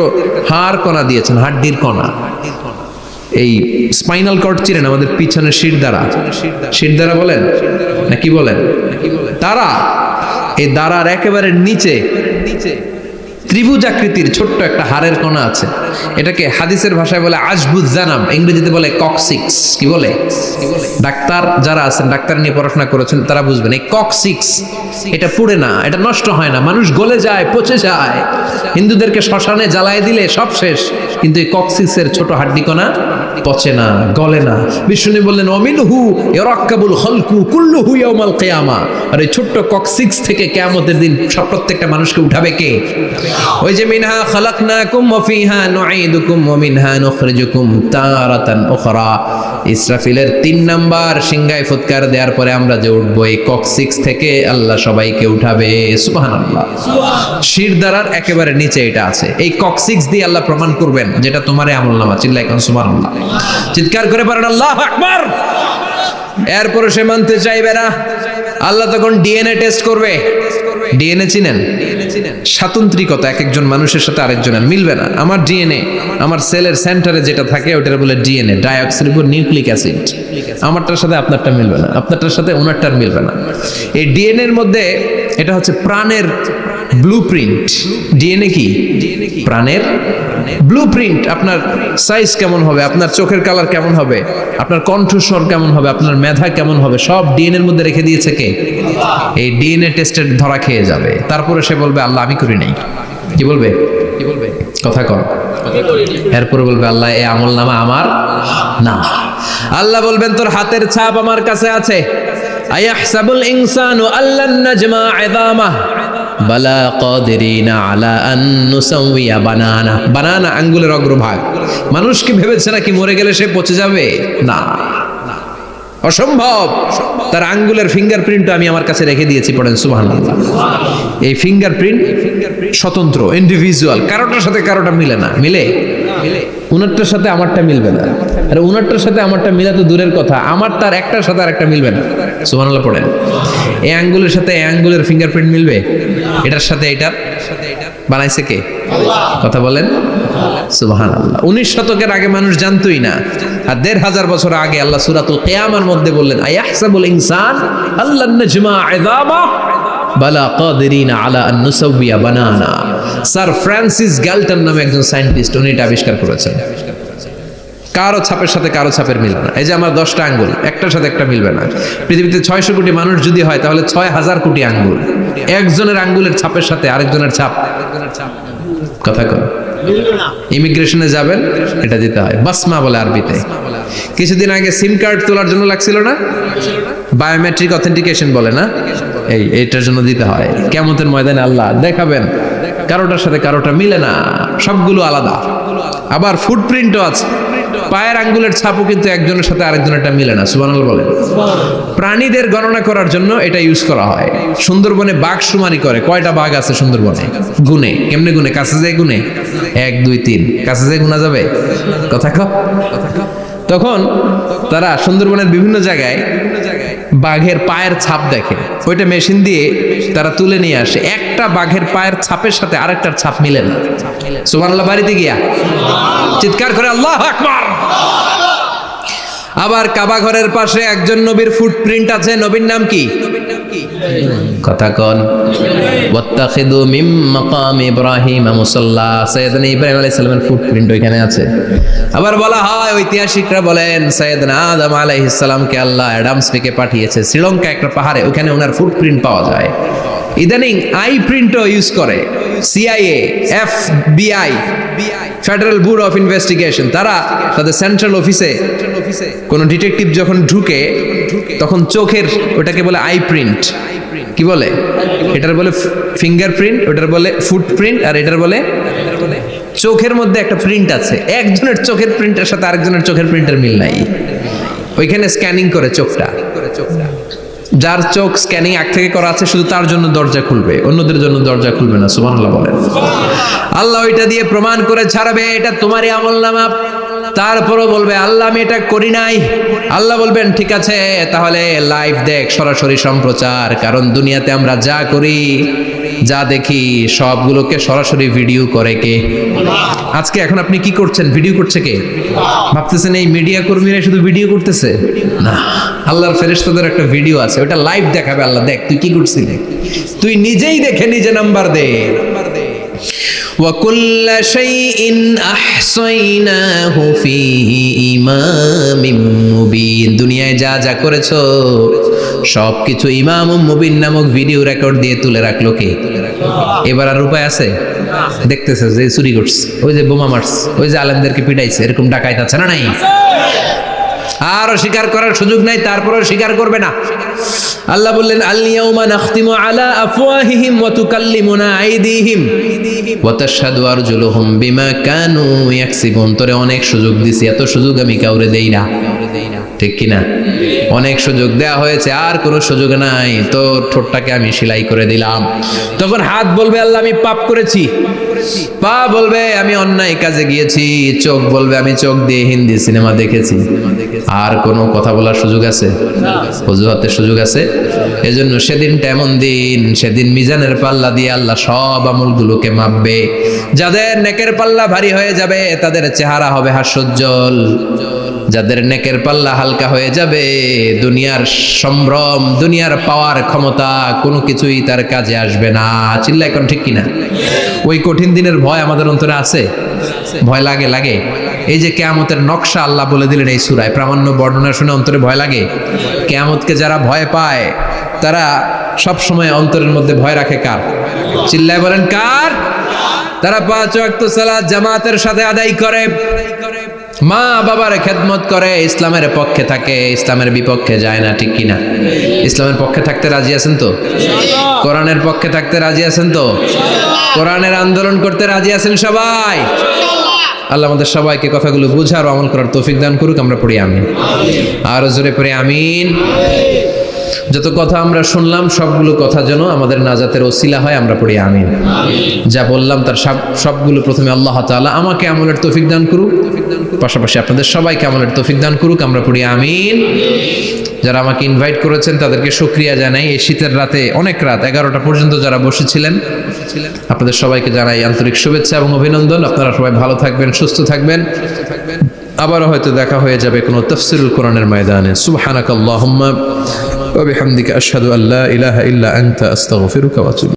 হাড় কণা দিয়েছেন, হাড্ডির কণা। এই স্পাইনাল কর্ড চিনেন? আমাদের পিছনে শিরদাঁড়া বলেন না কি বলেন? তারা, এই দাঁড়ার একেবারে নিচে ত্রিভুজ আকৃতির ছোট্ট একটা হাড়ের কণা আছে। এটাকে হাদিসের ভাষায় বলে আজবুজ জানাব, ইংরেজিতে বলে ককসিক্স। কি বলে? ডাক্তার যারা আছেন, ডাক্তার নিয়ে পড়াশোনা করেছেন, তারা বুঝবেন এই ককসিক্স এটা পুড়ে না, এটা নষ্ট হয় না, মানুষ গলে যায়, পচে যায়। হিন্দুদেরকে শ্মশানে জ্বালায় দিলে সব শেষ, কিন্তু এই ককসিক্সের ছোট হাড্ডি কণা পচে না, গলে না। বিষ্ণু বললেন অমিনহু ইয়ারাক্কাবুল খালকু কুল্লুহু ইয়াউমাল কিয়ামা। আর এই ছোট্ট ককসিক্স থেকে কিয়ামতের দিন সব প্রত্যেকটা মানুষকে উঠাবে কে? ওই যে মিনহা খালাকনাকুম ওয়া ফিহা নুঈদুকুম ওয়া মিনহা নুখরিজুকুম তারাতান উখরা। ইসরাফিলের 3 নাম্বার সিংহায় ফুৎকার দেওয়ার পরে আমরা যে উঠবো, এই ককসিক্স থেকে আল্লাহ সবাইকে উঠাবে। সুবহানাল্লাহ। শিরদাঁড়ার একেবারে নিচে এটা আছে। এই ককসিক্স দিয়ে আল্লাহ প্রমাণ করবেন যেটা তোমার আমলনামা। চিল্লায় কোন সুবহানাল্লাহ, চিৎকার করে পারেন আল্লাহু আকবার। এরপরে সে মানতে চাইবে না। আল্লাহ তখন ডিএনএ টেস্ট করবে। ডিএনএ চিনেন? স্বাতন্ত্রিকতা, এক একজন মানুষের সাথে আরেকজনের মিলবে না। আমার ডিএনএ, আমার সেলের সেন্টারে যেটা থাকে ওটার বলে ডিএনএ, ডাইঅক্সিরিবোনিউক্লিক অ্যাসিড। আমারটার সাথে আপনারটা মিলবে না, আপনারটার সাথে ওনারটার মিলবে না। এই ডিএনএ এর মধ্যে এটা হচ্ছে প্রাণের ব্লুপ্রিন্ট। ডিএনএ কি? প্রাণের ব্লুপ্রিন্ট। আপনার সাইজ কেমন হবে, আপনার চোখের কালার কেমন হবে, আপনার কণ্ঠস্বর কেমন হবে, আপনার মেধা কেমন হবে, সব ডিএনএ এর মধ্যে রেখে দিয়েছে কে? এই ডিএনএ টেস্টের ধরা খেয়ে যাবে। তারপরে সে বলবে আল্লাহ আমি করি নাই। কি বলবে? কথা কর। এরপরে বলবে আল্লাহ এই আমলনামা আমার না। আল্লাহ বলবেন তোর হাতের ছাপ আমার কাছে আছে। আয়াহসাবুল ইনসানু আল্লান নাজমা ইযামা বালা কাদিরিনা আলা আন নুসাউইয়া বানানা। বানানা আঙ্গুলের অগ্রভাগ। মানুষ কি ভেবেছে নাকি মরে গেলে সে পচে যাবে? না, অসম্ভব। তার আঙ্গুলের ফিঙ্গারপ্রিন্ট আমি আমার কাছে রেখে দিয়েছি। পড়েন সুবহানাল্লাহ। এই ফিঙ্গারপ্রিন্ট স্বতন্ত্র, ইন্ডিভিজুয়াল, কারোটার সাথে কারোটা মিলে না। মিলে? উনারটার সাথে আমারটা মিলবে না। আর উনারটার সাথে আমারটা মিলা তো দূরের কথা, আমার তার একটার সাথে আরেকটা মিলবে না। সুবহানাল্লাহ পড়েন। এই আঙ্গুলের সাথে এই আঙ্গুলের ফিঙ্গারপ্রিন্ট মিলবে? এটার সাথে এটার বানাইছে কে? কথা বলেন সুবহানাল্লাহ। 19 শতকের আগে মানুষ জানতোই না। আর 1500 বছর আগে আল্লাহ সূরাতুল কিয়ামার মধ্যে বললেন আয়াহসাবুল ইনসান আল্লান নাজমা ইযামা বালা কাদিরিনা আলা আন নুসাউইয়া বানানা। স্যার ফ্রান্সিস গ্যালটন নামে একজন সায়েন্টিস্ট, উনি এটা আবিষ্কার করেছেন। কারো ছাপের সাথে কারো ছাপের মিলে না। এই যে আমার 10টা আঙ্গুল, একটার সাথে একটা মিলবে না। পৃথিবীতে 600 কোটি মানুষ যদি হয় তাহলে 6000 কোটি আঙ্গুল, একজনের আঙ্গুলের ছাপের সাথে আরেকজনের ছাপ কথা কয়। ইমিগ্রেশনে যাবেন, এটা দিতে হয়, বাসমা বলে আরবিতে। কিছুদিন আগে সিম কার্ড তোলার জন্য লাগছিল না, বায়োমেট্রিক অথেন্টিকেশন বলে না, এইটার জন্য দিতে হয়। কিয়ামতের ময়দানে আল্লাহ দেখাবেন কারোটার সাথে কারোটা মিলে না, সবগুলো আলাদা। আবার ফুটপ্রিন্টও আছে, পায়ের আঙ্গুলের ছাপও কিন্তু একজনের সাথে আরেকজনেরটা মিলে না। সুবহানাল্লাহ বলেন। প্রাণীদের গণনা করার জন্য এটা ইউজ করা হয়। সুন্দরবনে বাঘ শুমারি করে, কয়টা বাঘ আছে সুন্দরবনে গুনে, কেমনে গুনে? কাছে যায় গুনে, 1 2 3, কাছে যায় গুনা যাবে কথা কও। তখন তারা সুন্দরবনের বিভিন্ন জায়গায় বাঘের পায়ের ছাপ দেখে, ওইটা মেশিন দিয়ে তারা তুলে নিয়ে আসে। একটা বাঘের পায়ের ছাপের সাথে আরেকটার ছাপ মিলে না। সুবহানাল্লাহ, বাড়িতে গিয়া চিৎকার করে আল্লাহু আকবার। আবার কাবা ঘরের পাশে একজন নবীর ফুটপ্রিন্ট আছে, নবীর নাম কি? কথা কন। ওয়াত্তাখিযু মিন মাকাম ইব্রাহিম মুসাল্লা, সাইয়েদনা ইব্রাহিম আলাইহিস সালামের ফুটপ্রিন্ট ওইখানে আছে। আবার বলা হয়, ঐতিহাসিকরা বলেন সাইয়েদনা আদম আলাইহিস সালামকে আল্লাহ অ্যাডামস থেকে পাঠিয়েছে শ্রীলঙ্কা একটা পাহাড়ে, ওখানে ওনার ফুটপ্রিন্ট পাওয়া যায়। ইদানিং আই প্রিন্টও ইউজ করে CIA, FBI, federal bureau of investigation. তারা তাদের সেন্ট্রাল অফিসে কোন ডিটেকটিভ যখন ঢুকে তখন চোখের, ওটাকে বলে আই প্রিন্ট, কি বলে? এটার বলে ফিঙ্গারপ্রিন্ট, ওটার বলে ফুটপ্রিন্ট, আর এটার বলে চোখের মধ্যে একটা প্রিন্ট আছে। একজনের চোখের প্রিন্টের সাথে আরেকজনের চোখের প্রিন্টের মিল নাই, ওইখানে স্ক্যানিং করে চোখটা। যার চোখ স্ক্যানিং আগ থেকে করা আছে শুধু তার জন্য দরজা খুলবে, অন্যদের জন্য দরজা খুলবে না। সুবহানাল্লাহ বলেন। আল্লাহ ওইটা দিয়ে প্রমাণ করে ছাড়বে এটা তোমারই আমলনামা। তারপরও বলবে আল্লাহ আমি এটা করি নাই। আল্লাহ বলবেন ঠিক আছে, তাহলে লাইভ দেখ, সরাসরি সম্প্রচার। কারণ দুনিয়াতে আমরা যা করি, যা দেখি, সবগুলোকে সরাসরি ভিডিও করে কে? আজকে এখন আপনি কি করছেন, ভিডিও করছে কে? ভাবতেছেন এই মিডিয়া কর্মীরা শুধু ভিডিও করতেছে? না, আল্লাহর ফেরেশতাদের একটা ভিডিও আছে, ওটা লাইভ দেখাবে। আল্লাহ দেখ তুই কি করছিলি, তুই নিজেই দেখে নিজে নাম্বার দে। وَكُلَّ شَيْءٍ أَحْصَيْنَاهُ فِي إِمَامٍ مُبِينٍ। দুনিয়ায় যা যা করেছো সবকিছু ইমাম মুবিন নামক ভিডিও রেকর্ড দিয়ে তুলে রাখলো কে? এবার আর উপায় আছে? দেখতেছে যে চুরি করছে, ওই যে বোমা মারছে, ওই যে আলেমদেরকে পিটাইছে, এরকম ডাকাইত আছে না নাই? আর স্বীকার করার সুযোগ নাই, তারপরেও স্বীকার করবে না। আল্লাহ বললেন আল ইয়াউমা নাখতিমু আলা আফওয়াহিহিম ওয়া তুকাল্লিমুনা আইদিহিম ওয়া তাশহাদু আরজুলুহুম বিমা কানু ইয়াকসিবুন। তোরে অনেক সুযোগ দিছি, এত সুযোগ আমি কাউরে দেই না, ঠিক কি না? অনেক সুযোগ দেয়া হয়েছে, আর কোনো সুযোগ নাই, তোর ঠোঁটটাকে আমি সেলাই করে দিলাম। তখন হাত বলবে আল্লাহ আমি পাপ করেছি, পা বলবে আমি অন্যায় কাজে গিয়েছি, চোখ বলবে আমি চোখ দিয়ে হিন্দি সিনেমা দেখেছি। আর কোনো কথা বলার সুযোগ আছে? অজুহাতের সুযোগ আছে? এজন্য সেদিনটা এমন দিন, সেদিন মিজানের পাল্লা দিয়ে আল্লাহ সব আমলগুলোকে মাপবে। যাদের নেকের পাল্লা ভারী হয়ে যাবে তাদের চেহারা হবে হাস্যোজ্জ্বল, যাদের নেকের পাল্লা হালকা হয়ে যাবে দুনিয়ার সম্ভ্রম, দুনিয়ার পাওয়ার ক্ষমতা কোনো কিছুই তার কাজে আসবে না। চিল্লা এখন ঠিক কিনা? ওই কঠিন দিনের ভয় আমাদের অন্তরে আছে? ভয় লাগে? লাগে। এই যে কিয়ামতের নকশা আল্লাহ বলে দিলেন এই সূরায়, প্রামাণ্য বর্ণনা শুনে অন্তরে ভয় লাগে? কিয়ামতকে যারা ভয় পায় তারা সব সময় অন্তরের মধ্যে ভয় রাখে কার? চিল্লায় বলেন কার? তারা 5 ওয়াক্ত সালাত জামাতের সাথে আদায় করে, মা বাবার খেদমত করে, ইসলামের পক্ষে থাকে, ইসলামের বিপক্ষে যায় না, ঠিক কিনা? ইসলামের পক্ষে থাকতে রাজি আছেন তো? কোরআনের পক্ষে থাকতে রাজি আছেন তো? কোরআনের আন্দোলন করতে রাজি আছেন সবাই? আল্লাহ আমাদের সবাইকে কথাগুলো বুঝার ও আমল করার তৌফিক দান করুক। আমরা পড়ি আমিন, আর জোরে পড়ি আমিন। যত কথা আমরা শুনলাম সবগুলো কথা যেন আমাদের নাজাতের ওসিলা হয়, আমরা পড়ি আমিন। যা বললাম তার সবগুলো প্রথমে আল্লাহ তাআলা আমাকে আমলের তৌফিক দান করুক, পাশাপাশি আপনাদের সবাইকে আমলের তৌফিক দান করুক, আমরা পড়ি আমিন। যারা আমাকে ইনভাইট করেছেন তাদেরকে শুকরিয়া জানাই। এই শীতের রাতে, অনেক রাত 11টা পর্যন্ত যারা বসেছিলেন, আপনাদের সবাইকে জানাই আন্তরিক শুভেচ্ছা এবং অভিনন্দন। আপনারা সবাই ভালো থাকবেন, সুস্থ থাকবেন। আবারও হয়তো দেখা হয়ে যাবে কোনো তাফসীরুল কোরআনের ময়দানে। সুবহানাকাল্লাহুম্মা ওয়া বিহামদিকা আশহাদু আল্লা ইলাহা ইল্লা আনতা আস্তাগফিরুকা ওয়া আতুবু